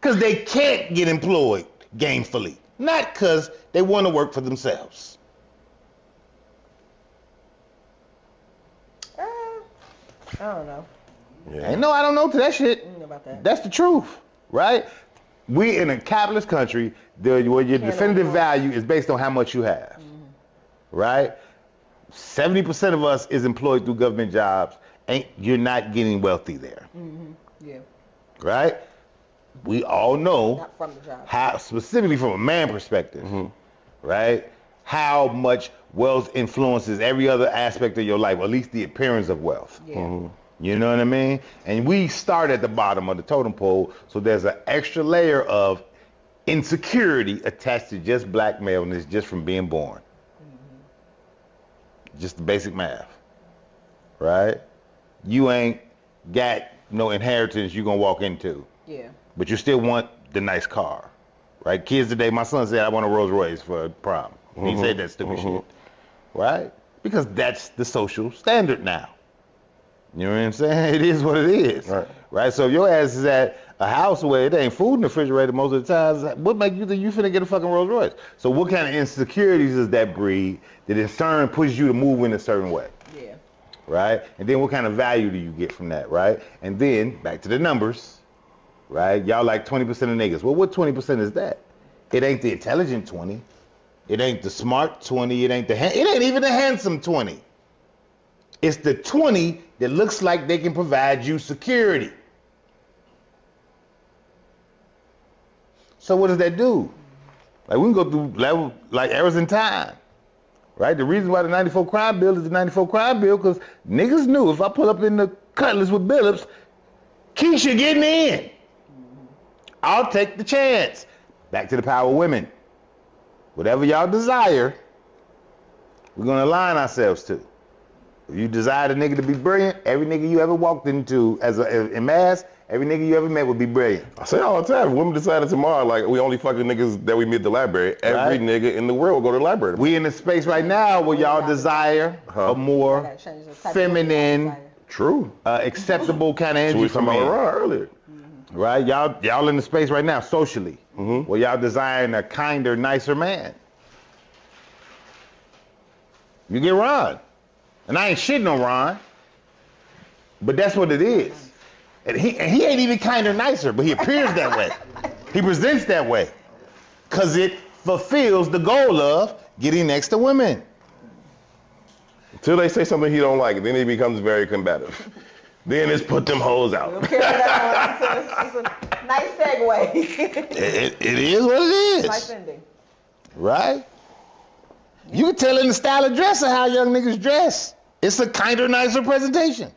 Because they can't get employed gainfully. Not because they want to work for themselves. I don't know. Yeah. Ain't no I don't know to that shit. I don't know about that. That's the truth, right? We in a capitalist country, where your definitive value is based on how much you have, right? 70% of us is employed through government jobs. You're not getting wealthy there. Yeah. Right? We all know Not from the job. how, specifically from a man perspective, right? How much wealth influences every other aspect of your life, or at least the appearance of wealth. Yeah. You know what I mean? And we start at the bottom of the totem pole, so there's an extra layer of insecurity attached to just black maleness just from being born. Just the basic math, right? You ain't got no inheritance you're gonna walk into. Yeah. But you still want the nice car, right? Kids today, my son said, I want a Rolls Royce for prom. He said that stupid shit, right? Because that's the social standard now. You know what I'm saying? It is what it is, right? So if your ass is at a house where it ain't food in the refrigerator most of the time, what make you think you finna get a fucking Rolls Royce? So what kind of insecurities does that breed that in turn pushes you to move in a certain way? Yeah. Right? And then what kind of value do you get from that, right? And then back to the numbers, right? Y'all like 20% of niggas. Well, what 20% is that? It ain't the intelligent 20. It ain't the smart 20. It ain't even the handsome 20. It's the 20 that looks like they can provide you security. So what does that do? Like we can go through level like errors in time, right? The reason why the 94 crime bill is the 94 crime bill because niggas knew if I pull up in the Cutlass with Billups, Keisha getting in. I'll take the chance. Back to the power of women. Whatever y'all desire, we're gonna align ourselves to. If you desire a nigga to be brilliant, every nigga you ever walked into in mass, every nigga you ever met would be brilliant. I say all the time, if women decided tomorrow, like, we only fucking niggas that we meet at the library, every nigga in the world will go to the library. We in a space right now where y'all desire a more feminine, true, acceptable kind of energy from men. Earlier. Right? Y'all in the space right now, socially, where y'all desiring a kinder, nicer man. You get Ron. And I ain't shitting on Ron, but that's what it is. And he ain't even kinder, nicer, but he appears that way. He presents that way. Because it fulfills the goal of getting next to women. Until they say something he don't like, then he becomes very combative. Then it's put them hoes out. It's a nice segue. It is what it is. Nice ending. Right? You can tell in the style of dress of how young niggas dress. It's a kinder, nicer presentation.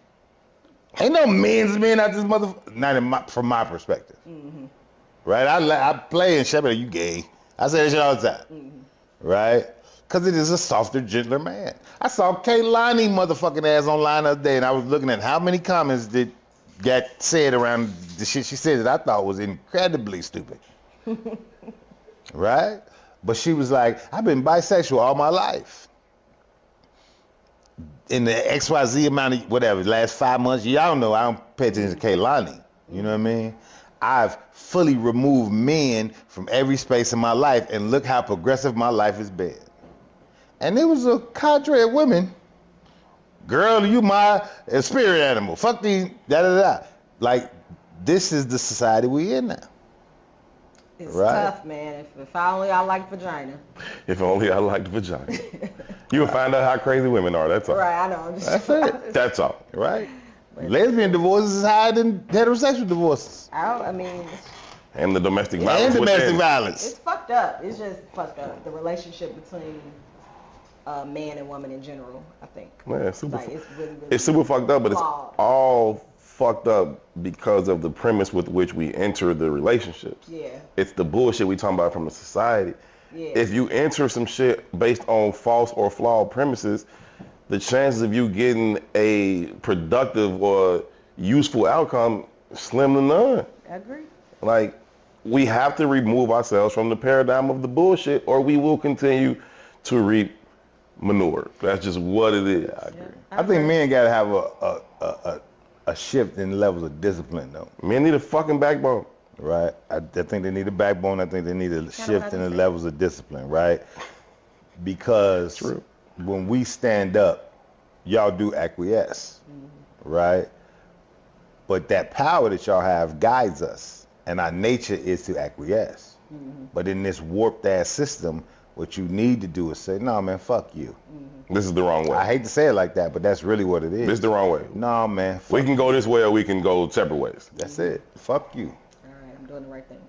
Ain't no men's men out this motherfucker. From my perspective. Right? I play and Shepard, you gay. I say that shit all the time. Right? Because it is a softer, gentler man. I saw Kaylani motherfucking ass online the other day, and I was looking at how many comments that got said around the shit she said that I thought was incredibly stupid. Right? But she was like, I've been bisexual all my life. In the XYZ amount of, whatever, last 5 months, y'all know I don't pay attention to Kaylani. You know what I mean? I've fully removed men from every space in my life, and look how progressive my life has been. And there was a cadre of women, girl, you my spirit animal. Fuck these, da-da-da. Like, this is the society we in now. It's tough, man. If only I liked vagina. If only I liked vagina. You'll find out how crazy women are, that's all. Right, I know. That's it. That's all. Right? Lesbian divorces is higher than heterosexual divorces. I mean... And the domestic violence. And domestic violence. It's fucked up. It's just fucked up. The relationship between man and woman in general, I think. Man, it's super, like, it's really it's super fucked up, but flawed. It's all fucked up because of the premise with which we enter the relationships. Yeah. It's the bullshit we talking about from the society. Yeah. If you enter some shit based on false or flawed premises, the chances of you getting a productive or useful outcome slim to none. I agree. Like, we have to remove ourselves from the paradigm of the bullshit, or we will continue to reap manure. That's just what it is. I agree. I think men gotta have a shift in levels of discipline, though. Men need a fucking backbone. Right? I think they need a backbone. I think they need a shift in the levels of discipline, right? Because when we stand up, y'all do acquiesce, right? But that power that y'all have guides us, and our nature is to acquiesce. But in this warped ass system, what you need to do is say, no, man, fuck you. This is the wrong way. I hate to say it like that, but that's really what it is. This is the wrong way. No, man. We can go this way or we can go separate ways. That's it. Fuck you. All right, I'm doing the right thing.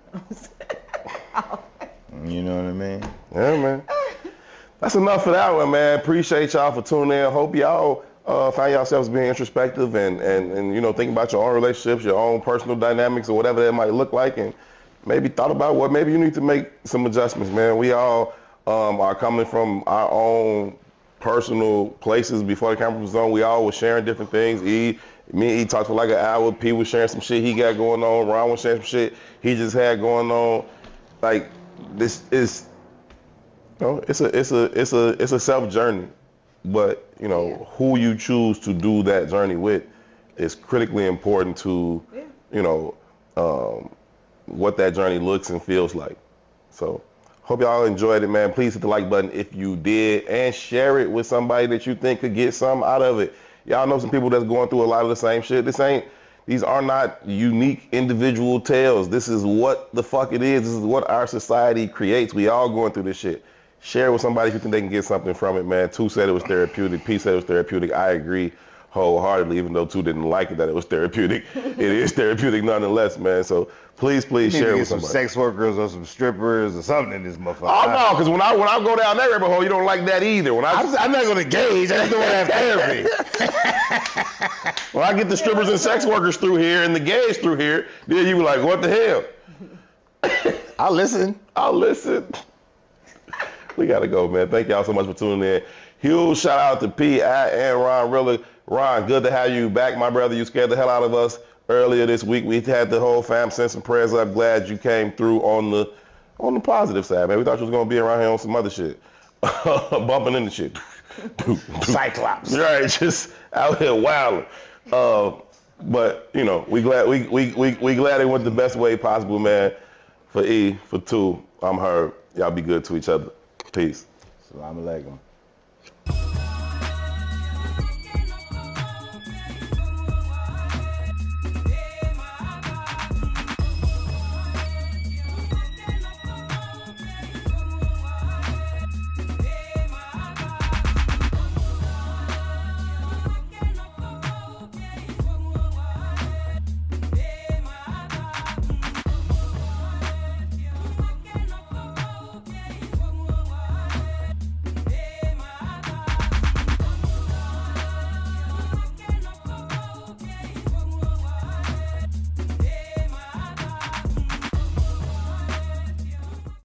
You know what I mean? Yeah, man. That's enough for that one, man. Appreciate y'all for tuning in. Hope y'all find yourselves being introspective and you know, thinking about your own relationships, your own personal dynamics, or whatever that might look like, and maybe thought about what maybe you need to make some adjustments, man. We all are coming from our own personal places before the camera was on. We all was sharing different things. Me and E talked for like an hour. P was sharing some shit he got going on. Ron was sharing some shit he just had going on. Like, this is, you know, it's a self journey, but you know, who you choose to do that journey with is critically important to, you know, what that journey looks and feels like. So, hope y'all enjoyed it, man. Please hit the like button if you did, and share it with somebody that you think could get something out of it. Y'all know some people that's going through a lot of the same shit. This ain't These are not unique individual tales. This is what the fuck it is. This is what our society creates. We all going through this shit. Share it with somebody if you think they can get something from it, man. 2 said it was therapeutic. P said it was therapeutic. I agree wholeheartedly, even though 2 didn't like it that it was therapeutic. It is therapeutic nonetheless, man. So please share it with some somebody. Sex workers or some strippers or something in this motherfucker. Oh no, because when I go down that rabbit hole, you don't like that either. I'm not gonna gauge. I just don't want to have therapy. When I get the strippers and sex workers through here and the gays through here, then you be like, what the hell? I'll listen. We gotta go, man. Thank y'all so much for tuning in. Huge shout out to P.I. and Ron. Really, Ron, good to have you back, my brother. You scared the hell out of us earlier this week. We had the whole fam send some prayers up. Glad you came through on the positive side, man. We thought you was gonna be around here on some other shit, bumping into shit. Cyclops. Right, just out here wilding. But you know, we glad it went the best way possible, man. For E, for 2, I'm Herb. Y'all be good to each other. Peace. Assalamu alaikum.